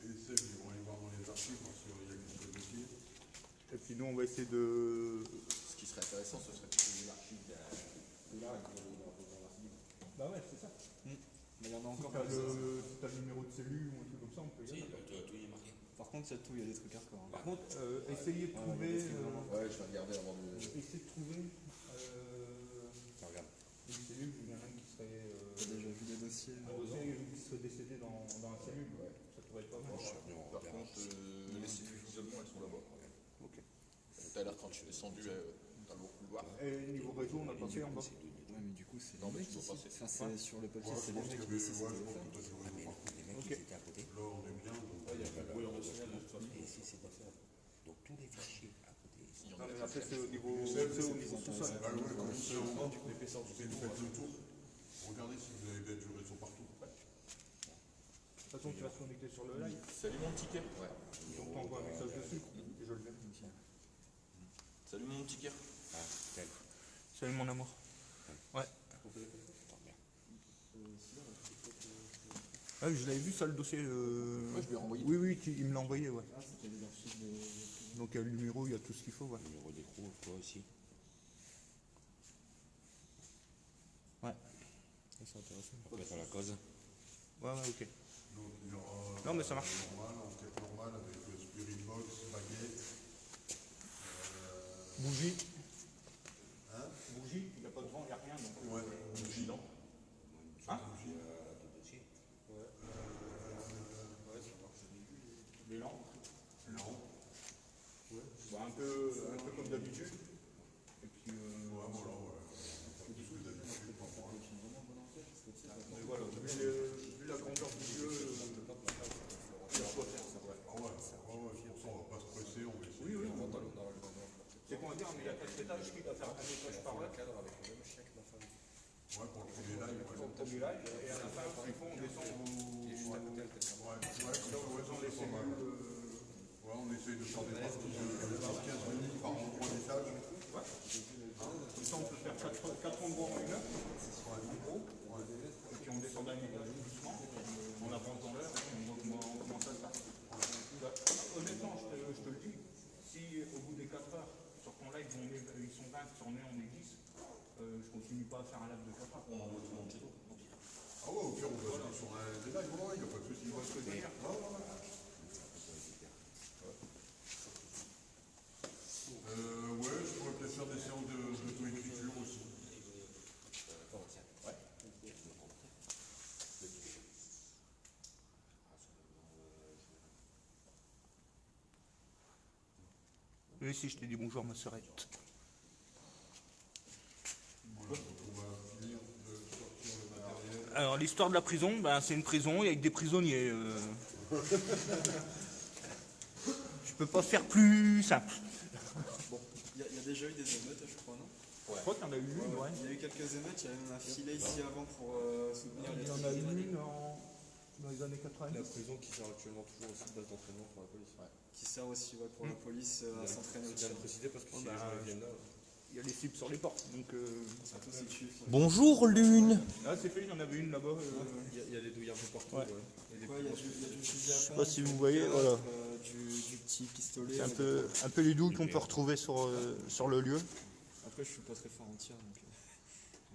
et Seb, ils vont aller voir dans les archives parce qu'il y a quelques dossiers. Et puis nous, on va essayer de. Ce qui serait intéressant, ce serait de trouver l'archive Bah ouais, c'est ça. Mais il y en a encore Si t'as comme ça. le numéro de cellule ou un truc comme ça, on peut y aller. Tout y est marqué. Par contre, il y a tout, il y a des trucs hardcore. Par contre, essayez de trouver. Ouais, je vais regarder avant de. Essayez de trouver. Regarde. Une cellule où il y en a un qui serait. T'as déjà vu des dossiers Un dossier qui serait décédé dans la cellule. Ça pourrait être pas mal. Par contre, les cellules d'isolement, elles sont là-bas. Ok. Tout à l'heure, quand je suis descendu dans le couloir. Et niveau réseau, on n'a pas fait en bas. Ouais, mais du coup, c'est Non, les mais mecs tu qui. dois passer. Enfin, c'est sur le papier, Ouais, c'est je les pense mecs qu'il y qui avait. décident Ouais, de je le pense faire. que peut-être du réseau partout. Les mecs, Ok. ils étaient à côté. Là, on est bien. Donc, Et si c'est pas ça. Donc tous les fichiers à côté. Il y en Non, a mais des après, c'est au niveau Seb, sous-sol. bah ouais, comme c'est en bas, faites le tour. Regardez si vous avez bien du réseau partout. De toute façon, tu vas se connecter sur le live. Salut mon ticket. Ouais. Donc, t'envoies un message dessus et je le verrai. Salut mon ticket. Ah, tel. Salut mon amour. Ouais. Ah, je l'avais vu ça le dossier. Ouais, je lui ai renvoyé. Oui, oui, il me l'a envoyé, ouais. Ah, c'était des archives de. Donc il y a le numéro, il y a tout ce qu'il faut, ouais. Numéro d'écrou, toi aussi. Ouais. C'est intéressant. On peut mettre à la cause. Ouais, ok. Donc il y aura Non, mais ça marche. normal, enquête normale avec spirit box, baguette. Bougie. Hein? Bougie, il n'y a pas de vent, il n'y a rien. Donc, Ouais, bougie. Hein? Les lampes. Non. Bah, un peu comme d'habitude. Et puis, Ouais, voilà, ouais. Pas plus que d'habitude, pas moi. mais voilà, vu la grandeur du lieu, il y a quoi faire. Ça, ouais. Ah ouais, c'est pour ça on va pas se presser, on va essayer. Oui, on va c'est qu'on va dire, mais il y a 4 étages qui va faire un étage par là. Ouais, pour le premier live. Pour le premier live, et à la fin, il faut on descend au. Ouais, on essaye de faire des parties de 15 minutes par endroit d'étage. Comme ça, on peut faire 4 endroits en une heure. En gros. Et puis on descend d'un niveau doucement. On avance dans l'heure. On voit comment ça se passe. Honnêtement, je te le dis, si au bout des 4 heures, sur ton live, ils sont 20, sur nous on est 10, je continue pas à faire un live de 4 heures. Ah ouais, au pire, on va aller sur un des lives, il n'y a pas de souci. Tu vois ce que je veux dire? Ouais, je pourrais peut-être faire des séances d'auto-écriture aussi. Oui, si je t'ai dit bonjour, ma sœurette. Voilà, donc on va finir de sortir le matériel. Alors, l'histoire de la prison, ben, c'est une prison avec des prisonniers. Je peux pas faire plus simple. Bon, il y a déjà eu des émeutes, je crois, non? Je crois qu'il y en a eu une, ouais. Il y a eu quelques émeutes, il y avait même un filet ici avant pour soutenir les Il y en a eu une dans les années 90. La prison qui sert actuellement toujours aussi de base d'entraînement pour la police. qui sert aussi pour la police à s'entraîner C'est aussi. bien de préciser parce que si les gens viennent là. Il y a les cibles sur les portes. Donc, Surtout si tu Bonjour Lune. ah, c'est fait, il y en avait une là-bas. Il y a des douilles un peu partout. Ouais. Et des il y a du fusil à Je sais pompe, pas si vous du voyez, pick-up, voilà. du petit pistolet. C'est un peu les douilles qu'on peut retrouver sur le lieu. Après, je suis pas très fort en tir, donc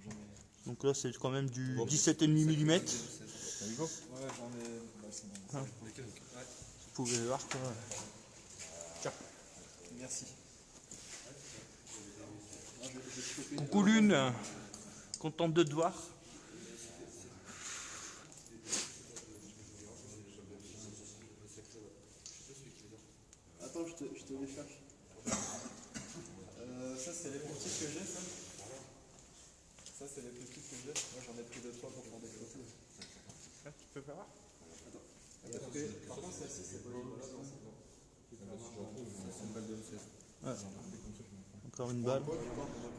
jamais. Donc là, c'est quand même du 17,5 mm. Ouais, j'en ai. Bah, c'est bon. Ah. Ouais. Vous pouvez voir quoi. Tiens. Merci. Coucou Lune, contente de te voir. Attends, je te les cherche. Ça, c'est les petits que j'ai, ça. Ça, c'est les petits que j'ai. Moi, j'en ai pris 2-3 pour faire des photos. Tu peux faire voir. Par contre, celle-ci, c'est pas voilà, c'est une balle de M16. Ouais. Encore une balle.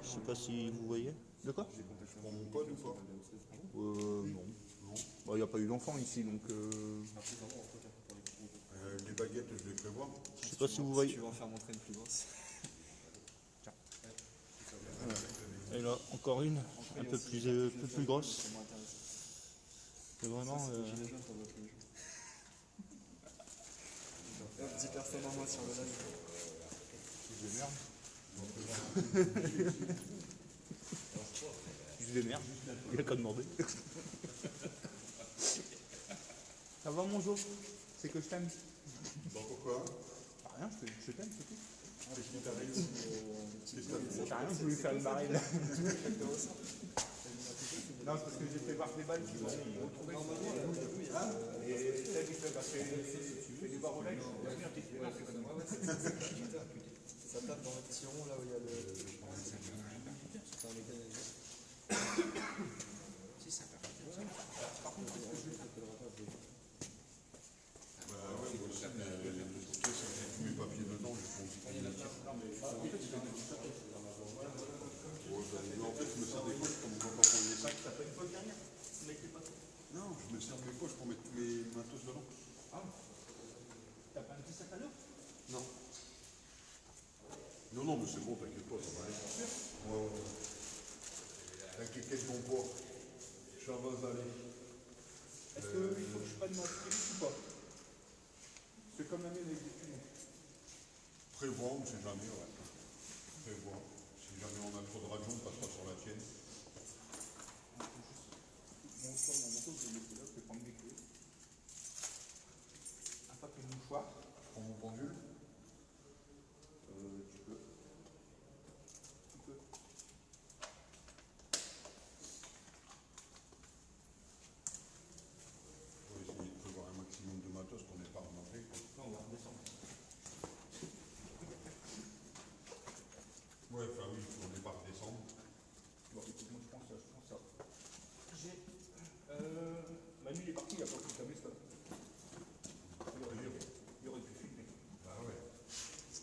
Je sais pas si vous voyez. De quoi? Pour mon pote ou pas? Non. Il n'y a pas eu d'enfant ici, donc... Les baguettes, je les prévois. Je sais pas si vous voyez. Tu vas en faire montrer une plus grosse. Et là, encore une, un peu plus grosse. C'est vraiment... Gilet jaune, t'en vois plus. Hop, 10 personnes en moins sur le live. Je démerde, il n'y a qu'à demander. Ça va mon Jo? C'est que je t'aime. Bon, pourquoi? Ah, rien, je t'aime, c'est tout. C'est ça. J'ai rien, je voulais faire une marine. Non, c'est parce que j'ai fait voir des balles qui vont retrouver. Et là, il fait, parce que tu fais du bar au live, je vais venir t'expliquer. Ça tape dans le petit rond là où il y a le. Tous mes papiers dedans, je pense. En fait, je me sers des poches comme on voit pas prendre les sacs. T'as pas une poche derrière? Non, je me sers des poches pour mettre tous mes matos dedans. Ah, t'as pas un petit sac à dos? Non. Non, mais c'est bon, t'inquiète pas, ça va aller. Ouais. T'inquiète ton poids. Ça va aller. Est-ce qu'il faut que je prenne ma script ou pas? C'est comme la mienne avec des punais. Prévois, on ne sait jamais, ouais. Prévois. Si jamais on a trop de radio, on passera sur la tienne. mon manteau, je vais le laisser là, je vais prendre mes clés. Un papier mouchoir. Je prends mon pendule. Tu peux. Tu peux. On va essayer de prévoir un maximum de matos qu'on n'ait pas remonté. Non, on va redescendre. Ouais, enfin oui, on n'est pas redescendre. Bon, écoute, moi je prends ça, J'ai. Manu il est parti, il a pas pris ta stop. Il aurait pu filmer. Bah ouais.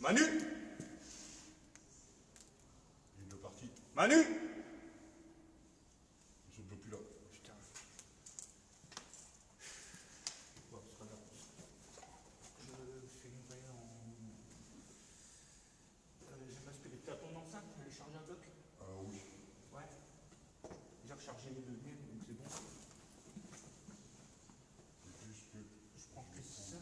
Manu Il est parti. Manu Ils sont déjà plus là. Putain. Bon, ce sera là. Je fais une veille en. J'ai pas spirité à ton enceinte, elle est chargée un bloc. Ah oui. Ouais. J'ai rechargé les deux miennes, donc c'est bon. C'est juste que Je prends que ça.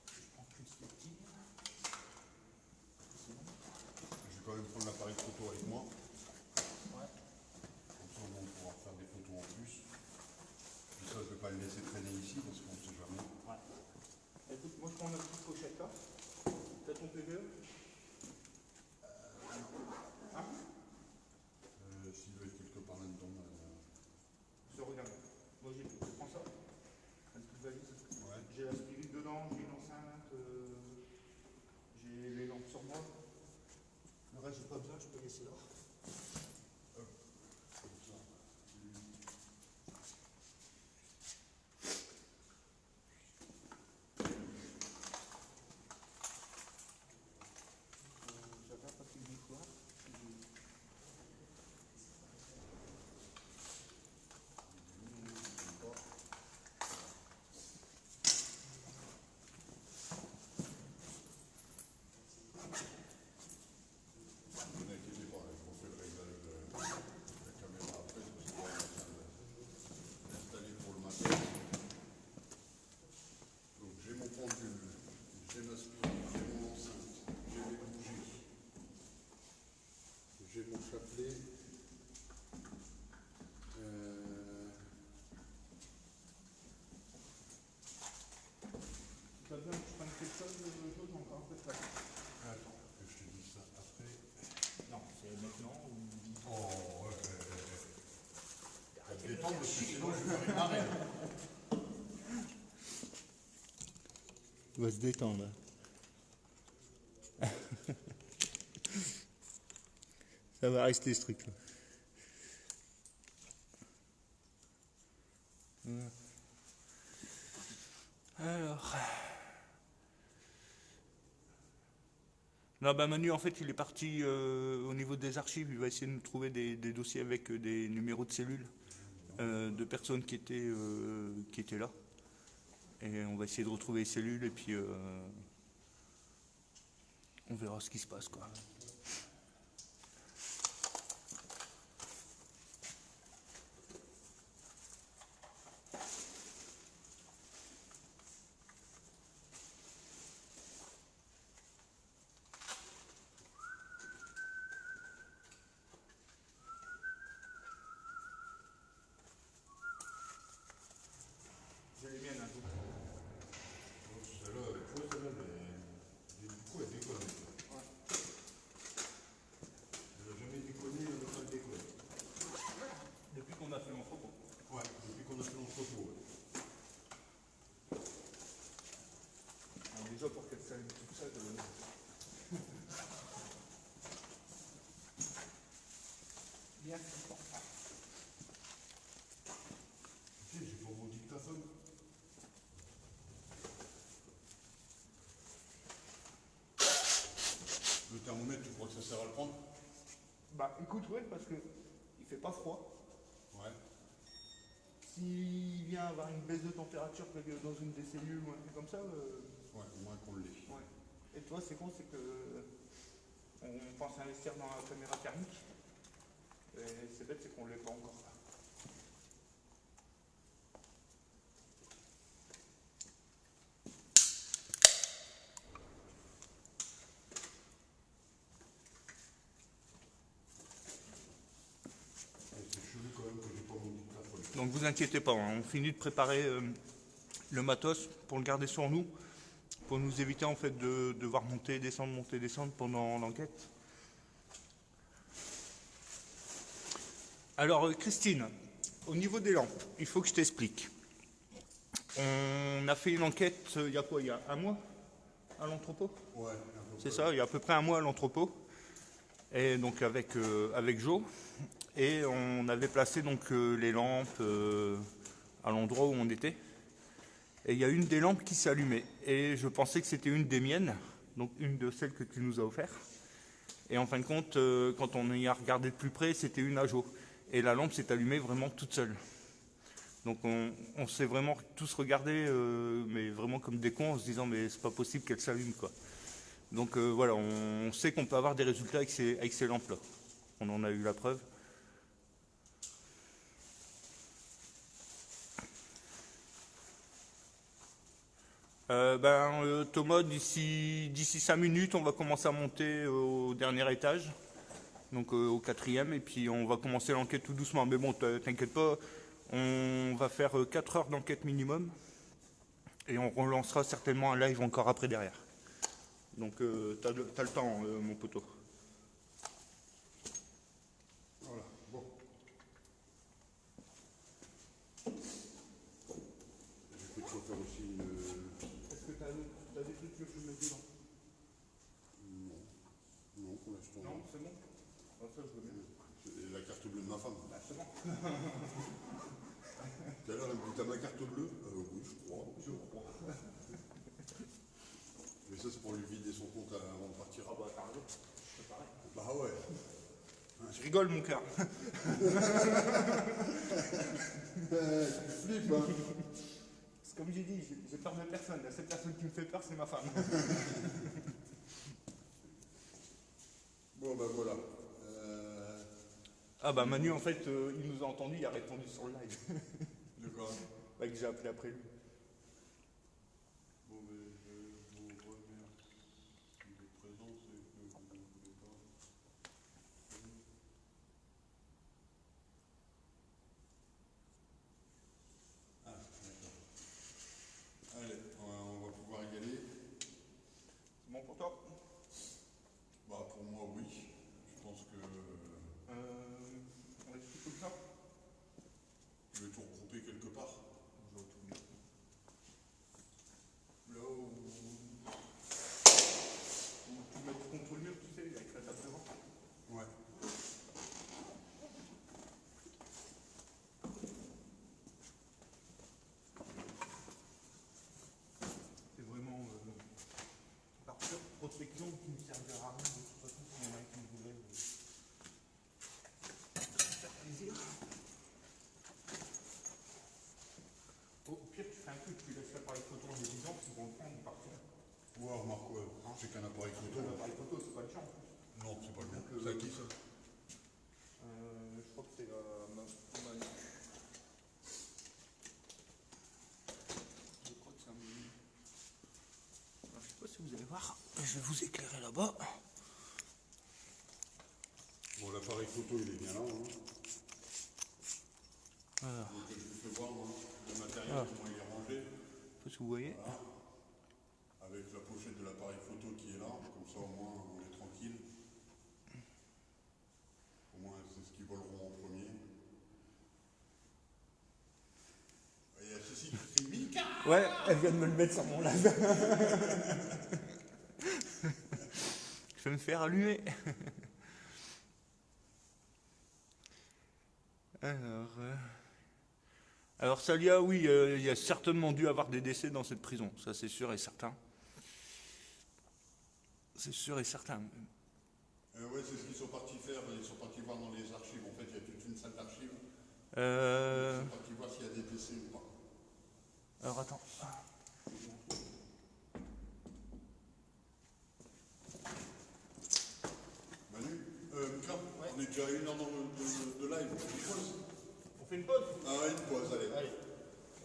Je prends que ce petit. C'est bon. je vais quand même prendre l'appareil photo avec moi. Ouais. Comme ça, on pourra faire des photos en plus. Puis ça, je ne vais pas le laisser traîner ici parce qu'on ne sait jamais. Ouais. Écoute, moi je prends ma petite pochette là. T'as ton PVE? Hein? S'il doit être quelque part là-dedans. Je regarde. Moi j'ai tout. Je prends ça. Un truc valise. Ouais. J'ai la spirit dedans, j'ai une enceinte, j'ai les lampes sur moi. Le reste j'ai pas besoin, je peux laisser là. Comme ça. J'avais un papier mouchoir. Ne vous inquiétez pas, je refais le réglage de la caméra après parce qu'on est en train d'installer pour le matin. Donc j'ai mon pendule, j'ai ma spirit, j'ai mon enceinte, j'ai mes bougies, j'ai mon chapelet. Tu as besoin que je prenne quelque chose d'autre encore un peu de place. Attends, que je te dise ça après. Non, c'est maintenant ou. Oh, ouais. Ça te détend parce que sinon je vais faire une arène. Il va se détendre. Ça va rester ce truc-là. Alors. Non, bah Manu, en fait, il est parti au niveau des archives. Il va essayer de nous trouver des dossiers avec des numéros de cellules de personnes qui étaient là. Et on va essayer de retrouver les cellules et puis on verra ce qui se passe, quoi. J'ai les miennes, hein, tout. Celle-là, mais du coup, elle déconne. Ouais. Elle n'a jamais déconné, elle n'a pas déconné. Depuis qu'on a fait l'entrepôt. Ouais, depuis qu'on a fait l'entrepôt. Ouais. Alors déjà pour qu'elle s'allume toute seule. Bien content. Tu sais, j'ai pas mon dictaphone. Le thermomètre, tu crois que ça sert à le prendre? Bah écoute, ouais, parce que il fait pas froid. Ouais. S'il vient avoir une baisse de température dans une des cellules ou un truc comme ça, Ouais, au moins qu'on l'ait. ouais. Et toi, c'est con, c'est que on pense investir dans la caméra thermique. Et c'est bête, c'est qu'on ne l'est pas encore. Donc vous inquiétez pas, hein, on finit de préparer le matos pour le garder sur nous, pour nous éviter en fait de devoir monter, descendre pendant l'enquête. Alors Christine, au niveau des lampes, il faut que je t'explique. On a fait une enquête, il y a quoi, il y a un mois à l'entrepôt? Ouais, C'est ça, il y a à peu près un mois à l'entrepôt, et donc avec Jo, et on avait placé donc les lampes à l'endroit où on était, et il y a une des lampes qui s'est allumée, et je pensais que c'était une des miennes, donc une de celles que tu nous as offert, et en fin de compte, quand on y a regardé de plus près, c'était une à Jo, et la lampe s'est allumée vraiment toute seule. Donc on s'est vraiment tous regardés, mais vraiment comme des cons, en se disant mais c'est pas possible qu'elle s'allume quoi. Donc voilà, on sait qu'on peut avoir des résultats avec ces lampes-là. On en a eu la preuve. Thomas, d'ici 5 minutes, on va commencer à monter au dernier étage, donc au 4e, et puis on va commencer l'enquête tout doucement. Mais bon, t'inquiète pas, on va faire 4 heures d'enquête minimum, et on relancera certainement un live encore après derrière. Donc t'as le temps, mon poteau. Voilà, bon. Je peux te refaire aussi une... Est-ce que t'as des trucs que je mets dedans? Non, pour l'instant. Non, c'est bon. Ça, je veux bien. C'est la carte bleue de ma femme. Bah, c'est bon. Tout à l'heure, elle me dit, t'as ma carte bleue? Oui, je crois. Mais ça, c'est pour lui vider son compte avant de partir. Ah bah, t'as raison. C'est pareil. Bah ouais. Je rigole, mon cœur. Tu flippes, hein. C'est comme j'ai dit, j'ai peur de personne. La seule personne qui me fait peur, c'est ma femme. Bon, bah voilà. Ah bah Manu, en fait, il nous a entendus, il a répondu sur le live. De quoi? Bah, que j'ai appelé après lui. Bon, mais je vous remercie de votre présence et que vous ne voulez pas. Ah, d'accord. Allez, on va pouvoir y aller. C'est bon pour toi? Bah, pour moi, oui. Je pense que On laisse tout comme ça? je vais tout regrouper quelque part. Là où tu mets contre le mur, tu sais, avec la table devant. Ouais. C'est vraiment par pure protection qui ne servira à rien de toute façon si on a qui voulait faire plaisir. Au pire, tu fais un truc, tu laisses l'appareil photo en évidence, ils vont le prendre et partir. Ouais, remarque, ouais. J'ai qu'un appareil photo. L'appareil photo, c'est pas le champ en plus. Non, c'est pas le Donc, bon. C'est à qui ça? Je crois que c'est Manu. Je crois que c'est un Manu. Alors, je sais pas si vous allez voir, je vais vous éclairer là-bas. Bon, l'appareil photo, il est bien là. Hein. Voilà. Donc, je vous fais voir, moi, le matériel, comment il est rangé. Je sais pas si vous voyez. Voilà. Avec la pochette de l'appareil photo qui est là. Comme ça, au moins, on est tranquille. Au moins, c'est ce qu'ils voleront en premier. Et il y a ceci qui crie Mika. Ouais, elle vient de me le mettre sur mon live. Je vais me faire allumer. Alors Salia, oui, il y a certainement dû avoir des décès dans cette prison, ça c'est sûr et certain. C'est sûr et certain. Ouais, c'est ce qu'ils sont partis faire. Ils sont partis voir dans les archives. En fait, il y a toute une salle d'archives. Ils sont partis voir s'il y a des décès ou pas. Alors attends. Manu, Mika, on est déjà à 1 heure de live. On fait une pause. On fait une pause? Ah ouais, une pause, allez. Allez,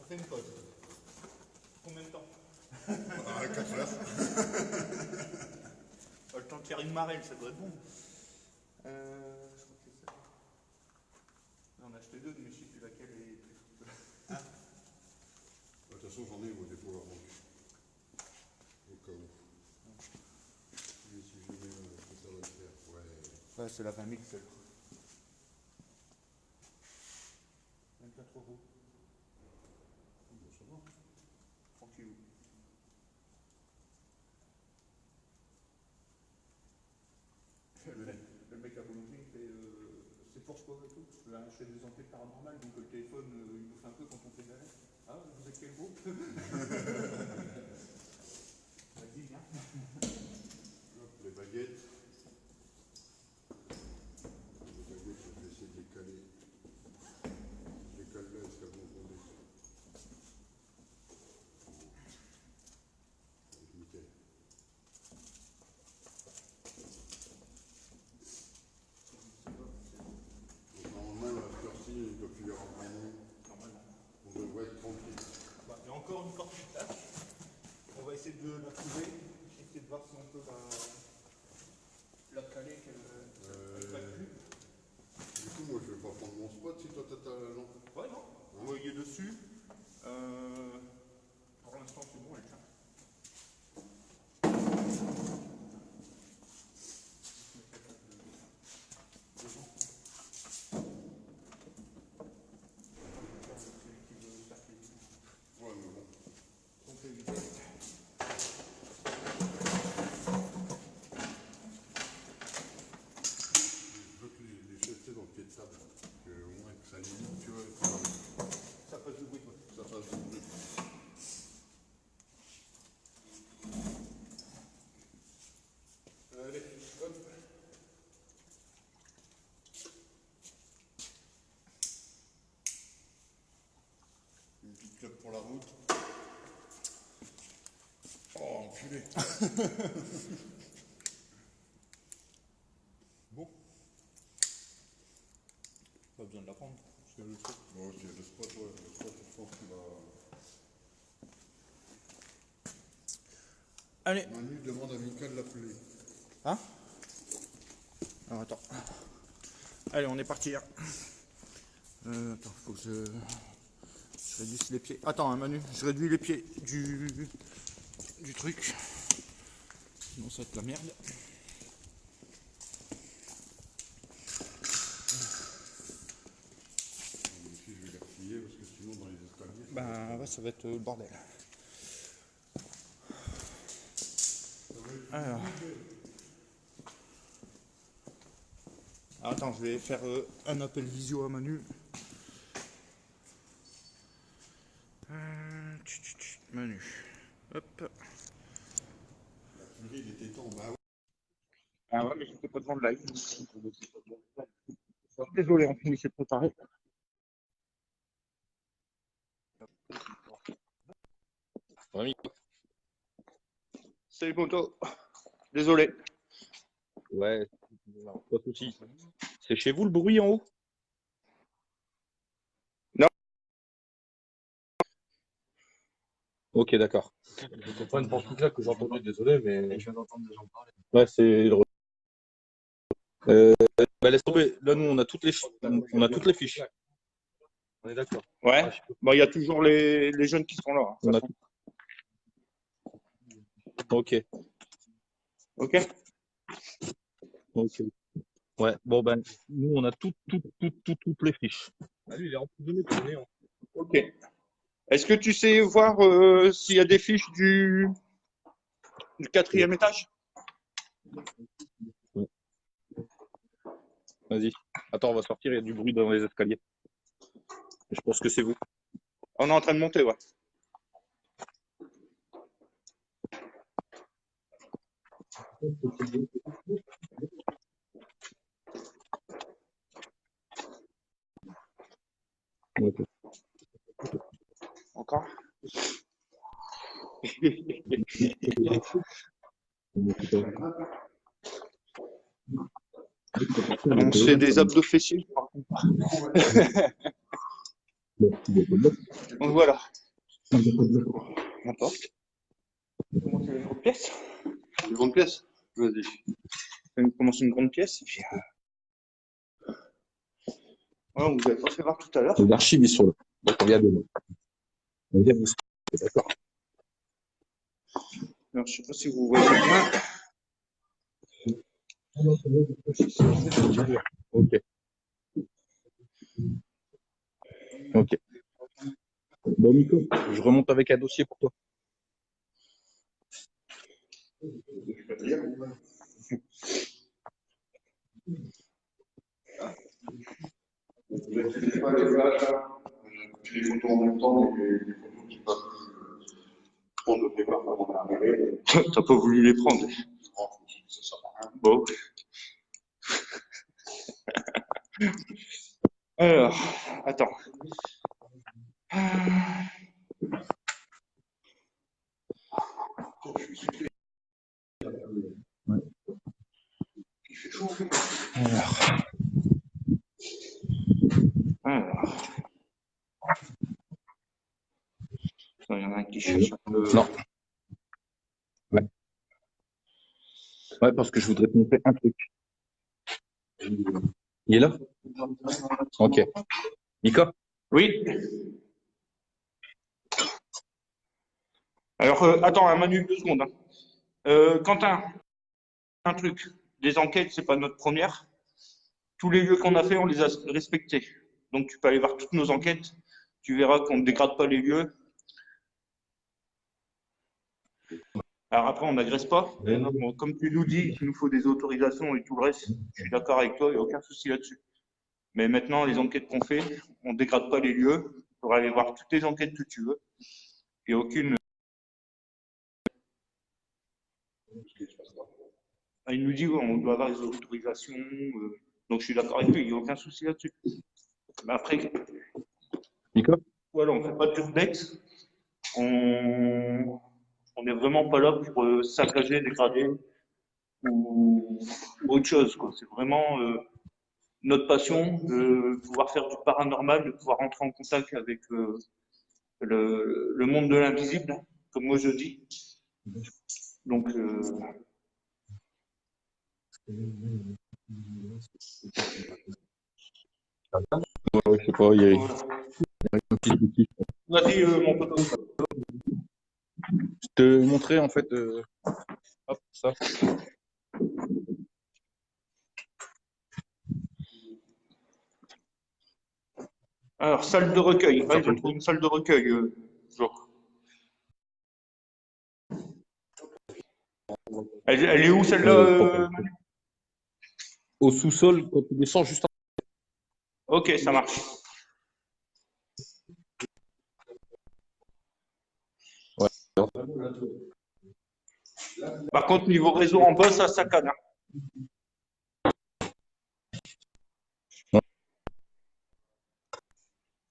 on fait une pause. Combien de temps? Ah, 4 heures. Le temps de faire une marelle, ça doit être bon. Je crois que c'est ça. On a acheté 2, mais je ne sais plus laquelle est plus. façon, j'en ai au dépôt à banque. Au cas où. Mais si jamais ça va le faire. Ouais. Ouais, c'est la 20 000 seule. 24 €. Bon, ça va. Tranquille. Le mec à Bologna, il fait c'est pour quoi et tout. Là, je fais des enquêtes paranormales, donc le téléphone, il nous fait un peu quand on fait des rêves. Ah, vous êtes quel groupe? Vas-y, viens. Hop, les baguettes. Les baguettes, je vais essayer de les caler. Je les cale là, est-ce qu'elles vont tomber? Nickel. Donc normalement, la sortie, il ne doit plus y avoir grand monde. Normalement. On devrait être tranquille. Bah, il y a encore une porte qui tâche. On va essayer de la trouver. Essayer de voir si on peut la caler, qu'elle ne pète plus. Du coup, moi, je vais pas prendre mon spot si toi, t'as ta lampe. Ouais, non. Vous voyez dessus. Pour l'instant, c'est bon, elle tient. Ouais, mais bon. On peut éviter. Je veux que les chaises soient dans le pied de table. Que, au moins, que ça limite, tu vois. Ça passe le bruit, quoi. Ça fasse du bruit. Allez, hop. Une petite clope pour la route. Oh, enculé. Bon. Pas besoin de la prendre. C'est le truc. Bon, ok, le spot, ouais, le spot, je pense qu'il va... Allez. Manu demande à Mika de l'appeler. Hein? Alors attends. Allez, on est parti. Attends, faut que je réduise les pieds. Attends, hein, Manu, je réduis les pieds du truc. Sinon, ça va être la merde. Ici, je vais les replier parce que sinon, dans les escaliers... Bah ouais, ça va être le bordel. Alors. Attends, je vais faire un appel visio à Manu. Manu. Hop. La purée, il était temps. Bah ouais. Ah ouais, mais j'étais pas devant le live. Désolé, on finissait de préparer. Oui. Salut Poto. Désolé. Ouais, pas de souci. C'est chez vous le bruit en haut? Non. Ok, d'accord. C'était pas une porte là que j'entendais, désolé, mais je viens d'entendre des gens parler. Ouais, c'est. Bah, laisse tomber. Là, nous, on a toutes les fiches. On est d'accord. Ouais. Ah, je peux- Bon, il y a toujours les jeunes qui seront là. Hein, On de a toute tout. Ok. façon. Ok. Ok. Ouais, bon, ben, nous, on a toutes les fiches. Ah, lui, il est emprisonné pour le néant. Ok. Est-ce que tu sais voir s'il y a des fiches du 4e étage? Vas-y. Attends, on va sortir, il y a du bruit dans les escaliers. Je pense que c'est vous. On est en train de monter, ouais. Ok. Encore? On se fait des abdos fessiers. Donc voilà. N'importe. On commence une grande pièce. Une grande pièce? Vas-y. On commence une grande pièce. Et puis, ouais, on vous avait pas fait voir tout à l'heure. Les archives, ils sont là. Donc, on vient de. D'accord. Alors, je ne sais pas si vous voyez bien. Ok. Ok. Bon, Nico, je remonte avec un dossier pour toi. Vous inquiétez pas, les flashs, là. J'ai les photos en même temps, mais les photos qui pas on ne devait pas faire mon arrivée. T'as pas voulu les prendre. Ça sert à rien. Bon. Alors, attends. Alors. Il y en a un qui cherche un peu. Non. Ouais. Ouais, parce que je voudrais te montrer un truc. Il est là? Ok. Nico? Oui. Alors, attends, Manu, 2 secondes. Quentin, un truc. Les enquêtes, c'est pas notre première. Tous les lieux qu'on a fait, on les a respectés. Donc, tu peux aller voir toutes nos enquêtes. Tu verras qu'on ne dégrade pas les lieux. Alors après, on n'agresse pas. Bon, comme tu nous dis qu'il nous faut des autorisations et tout le reste, je suis d'accord avec toi, il n'y a aucun souci là-dessus. Mais maintenant, les enquêtes qu'on fait, on ne dégrade pas les lieux. Tu pourras aller voir toutes les enquêtes que tu veux. Il n'y a aucune. Il nous dit on doit avoir les autorisations. Donc je suis d'accord avec lui, il n'y a aucun souci là-dessus. Mais après, Nico? voilà, on ne fait pas de urbex. On n'est vraiment pas là pour saccager, dégrader ou autre chose, quoi. C'est vraiment notre passion de pouvoir faire du paranormal, de pouvoir entrer en contact avec le monde de l'invisible, comme moi je dis. Donc, Ouais, je sais pas, il y a voilà. un petit souci. Vas-y, mon pote. Je te montrais en fait. Hop, ça. Alors, salle de recueil. Ouais, j'ai trouvé une salle de recueil. Genre. Elle est où celle-là, Manu? Au sous-sol, quand tu descends juste en... Ok, ça marche. Ouais. Par contre, niveau réseau en bas, ça saccade.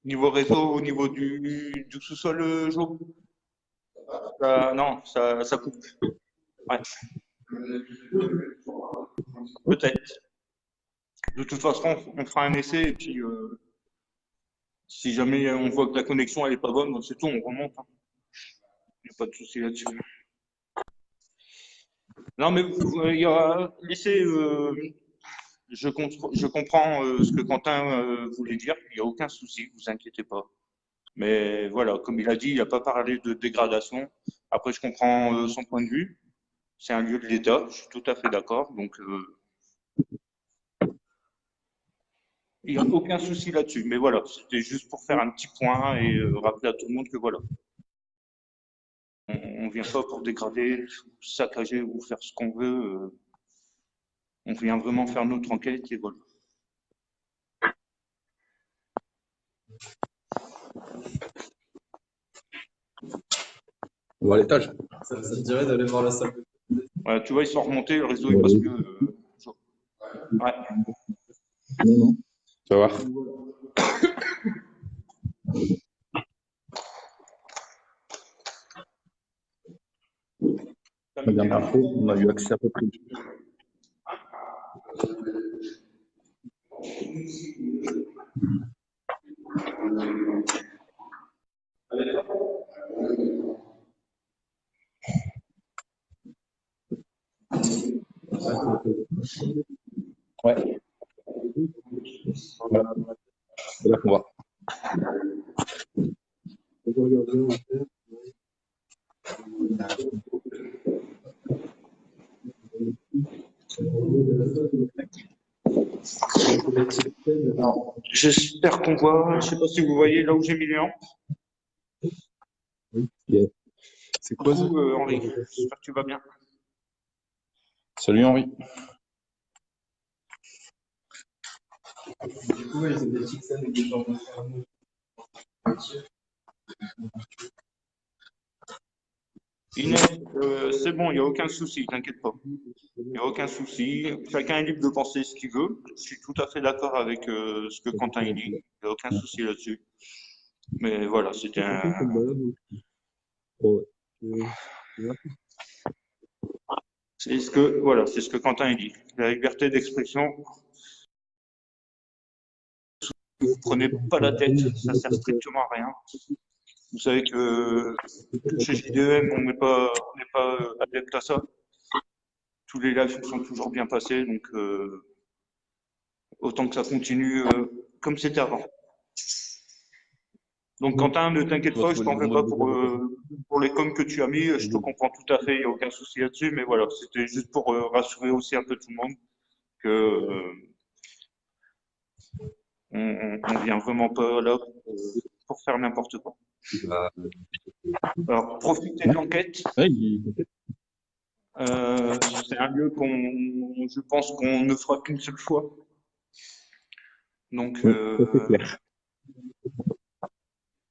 Niveau réseau, au niveau du sous-sol, Jo? Non, ça coupe. Ouais. Peut-être. De toute façon, on fera un essai et puis si jamais on voit que la connexion elle est pas bonne, c'est tout, on remonte. Il n'y a pas de souci là-dessus. Non, mais il y a l'essai. Je comprends ce que Quentin voulait dire. Il n'y a aucun souci, vous inquiétez pas. Mais voilà, comme il a dit, il n'a pas parlé de dégradation. Après, je comprends son point de vue. C'est un lieu de l'État, je suis tout à fait d'accord. Donc, il n'y a aucun souci là-dessus. Mais voilà, c'était juste pour faire un petit point et rappeler à tout le monde que voilà, on ne vient pas pour dégrader, saccager ou faire ce qu'on veut. On vient vraiment faire notre enquête et voilà. On va à l'étage. Ça te dirait d'aller voir la salle? Ouais, tu vois, ils sont remontés, le réseau il passe mieux. Ouais. Non, non. Ça va. La dernière fois, on a eu accès à peu près. Ouais. Voilà. C'est là qu'on va. J'espère qu'on voit. Je sais pas si vous voyez là où j'ai mis les lampes. C'est quoi ça? Coucou Henri, j'espère que tu vas bien. Salut Henri. Du coup, ils ont des petites scènes avec des gens de Inès, c'est bon, il n'y a aucun souci, t'inquiète pas. Il n'y a aucun souci. Chacun est libre de penser ce qu'il veut. Je suis tout à fait d'accord avec ce que Quentin il dit. Il n'y a aucun souci là-dessus. Mais voilà, c'était un. C'est ce que voilà, c'est ce que Quentin il dit. La liberté d'expression. Vous prenez pas la tête, ça sert strictement à rien. Vous savez que chez JDM, on n'est pas adepte à ça. Tous les lives sont toujours bien passés, donc autant que ça continue comme c'était avant. Donc Quentin, ne t'inquiète pas, je t'en veux pas pour les coms que tu as mis, je te comprends tout à fait, il n'y a aucun souci là-dessus, mais voilà, c'était juste pour rassurer aussi un peu tout le monde que on vient vraiment pas là pour faire n'importe quoi. Alors, profitez de l'enquête. C'est un lieu je pense qu'on ne fera qu'une seule fois. Donc,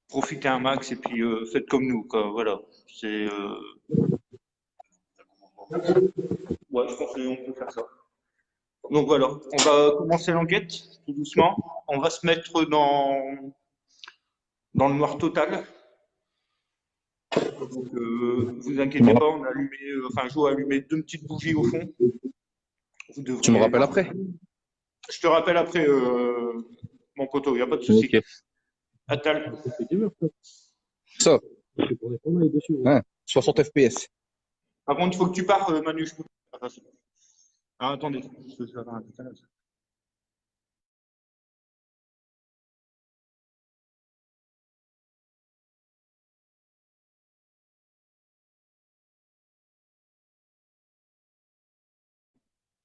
profitez un max et puis faites comme nous, quoi. Voilà. C'est. Ouais, je pense qu'on peut faire ça. Donc voilà, on va commencer l'enquête tout doucement. On va se mettre dans le noir total. Donc, vous inquiétez pas, on a allumé, Jo a allumé 2 petites bougies au fond. Tu me rappelles après? Je te rappelle après, mon poteau, il n'y a pas de souci. Ok. Attal. Ça. Hein, 60 FPS. Par contre, il faut que tu pars, Manu. Ah, attendez, je vais faire un décalage.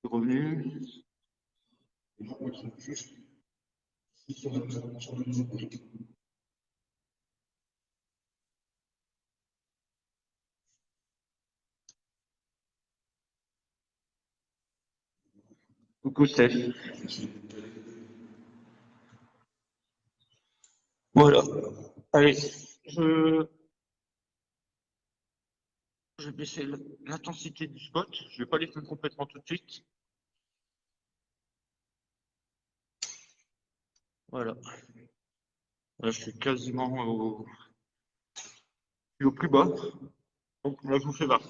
Revenu. Coucou Steph. Voilà. Allez, je vais baisser l'intensité du spot. Je vais pas les faire complètement tout de suite. Voilà. Là, je suis quasiment au plus bas. Donc là, je vous fais voir.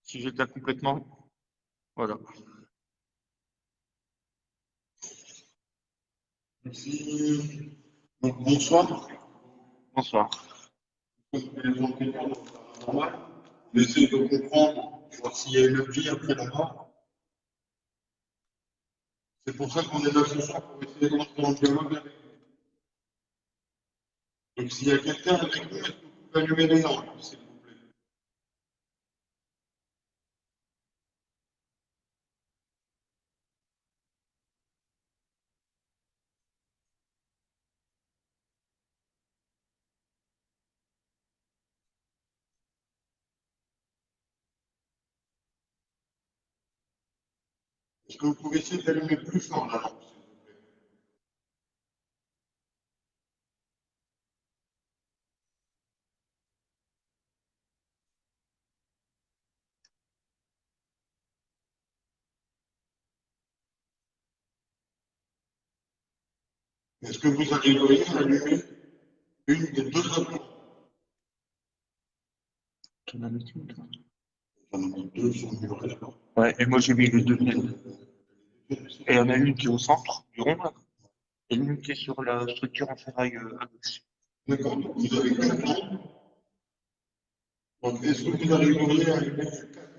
Si j'éteins complètement, voilà. Merci. Donc, bonsoir. Bonsoir. Les enquêteurs, normal. On essaie de comprendre, voir s'il y a une vie après la mort. C'est pour ça qu'on est là ce soir, pour essayer de rentrer en dialogue avec vous. Donc, s'il y a quelqu'un avec nous, est-ce que vous pouvez allumer les lampes, s'il vous plaît? Est-ce que vous pouvez essayer d'allumer plus fort la lampe, s'il vous plaît? Est-ce que vous arriveriez à allumer une des 2 autres lampes? Tu en as mis une, toi? J'en ai mis 2 sur le mur là. Ouais, et moi j'ai mis les 2 pieds. Et il y en a une qui est au centre du rond, là, et une qui est sur la structure en ferraille à gauche. D'accord, donc vous avez 4 lampes. Donc, est-ce que vous arriveriez à allumer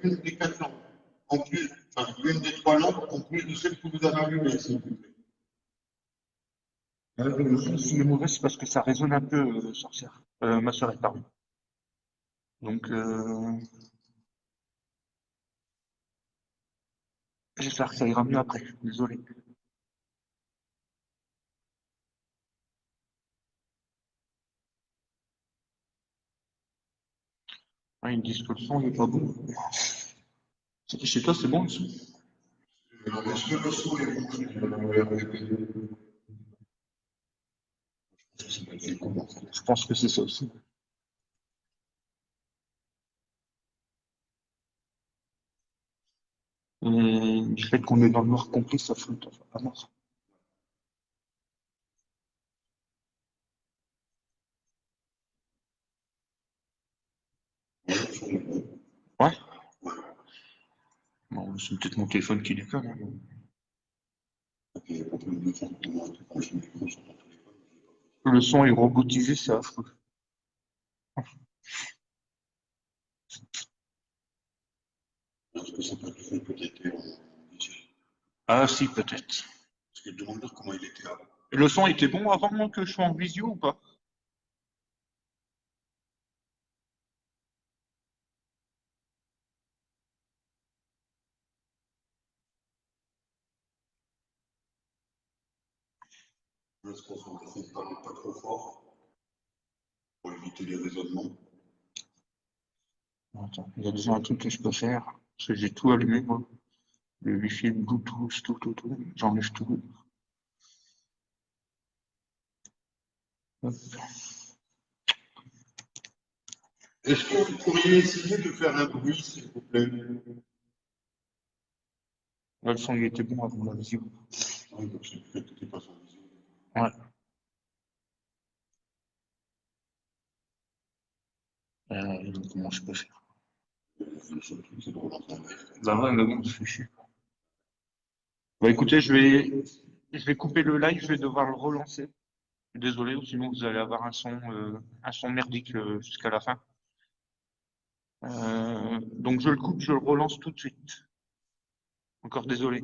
une des 4 lampes? En plus, enfin, une des 3 lampes, en plus de celle que vous avez allumée, s'il vous plaît. Si est mauvais, c'est parce que ça résonne un peu, sorcière. Ma soeur est parue. Donc, J'espère que ça ira mieux après. Désolé. Ouais, ils me disent que le son il est pas bon. Chez toi, c'est bon le son? Est-ce que le son est bon? Je pense que c'est ça aussi. Et du fait qu'on est dans le noir complet, ça flotte à mort. Ouais. Bon, c'est peut-être mon téléphone qui déconne. Hein. Le son est robotisé, c'est affreux. Est-ce que ça peut être fait peut-être en visio? Ah si, peut-être. Parce que demande-leur comment il était avant. Et le son était bon avant que je sois en visio ou pas? Je pense qu'on va essayer de parler pas trop fort pour éviter les raisonnements. Attends, il y a déjà un truc que je peux faire. Parce que j'ai tout allumé, moi. Le wifi, le Bluetooth, tout. J'enlève tout. Hop. Est-ce que vous pourriez essayer de faire un bruit, s'il vous plaît? Là, le son il était bon avant la visio. Oui, donc c'est le fait que tu passes en visio. Ouais. Comment je peux faire? Le seul truc, c'est de relancer un live. Bah ouais, mais bon, ça fait chier. Bah écoutez, je vais couper le live, je vais devoir le relancer. Désolé, sinon vous allez avoir un son merdique jusqu'à la fin. Donc je le coupe, je le relance tout de suite. Encore désolé.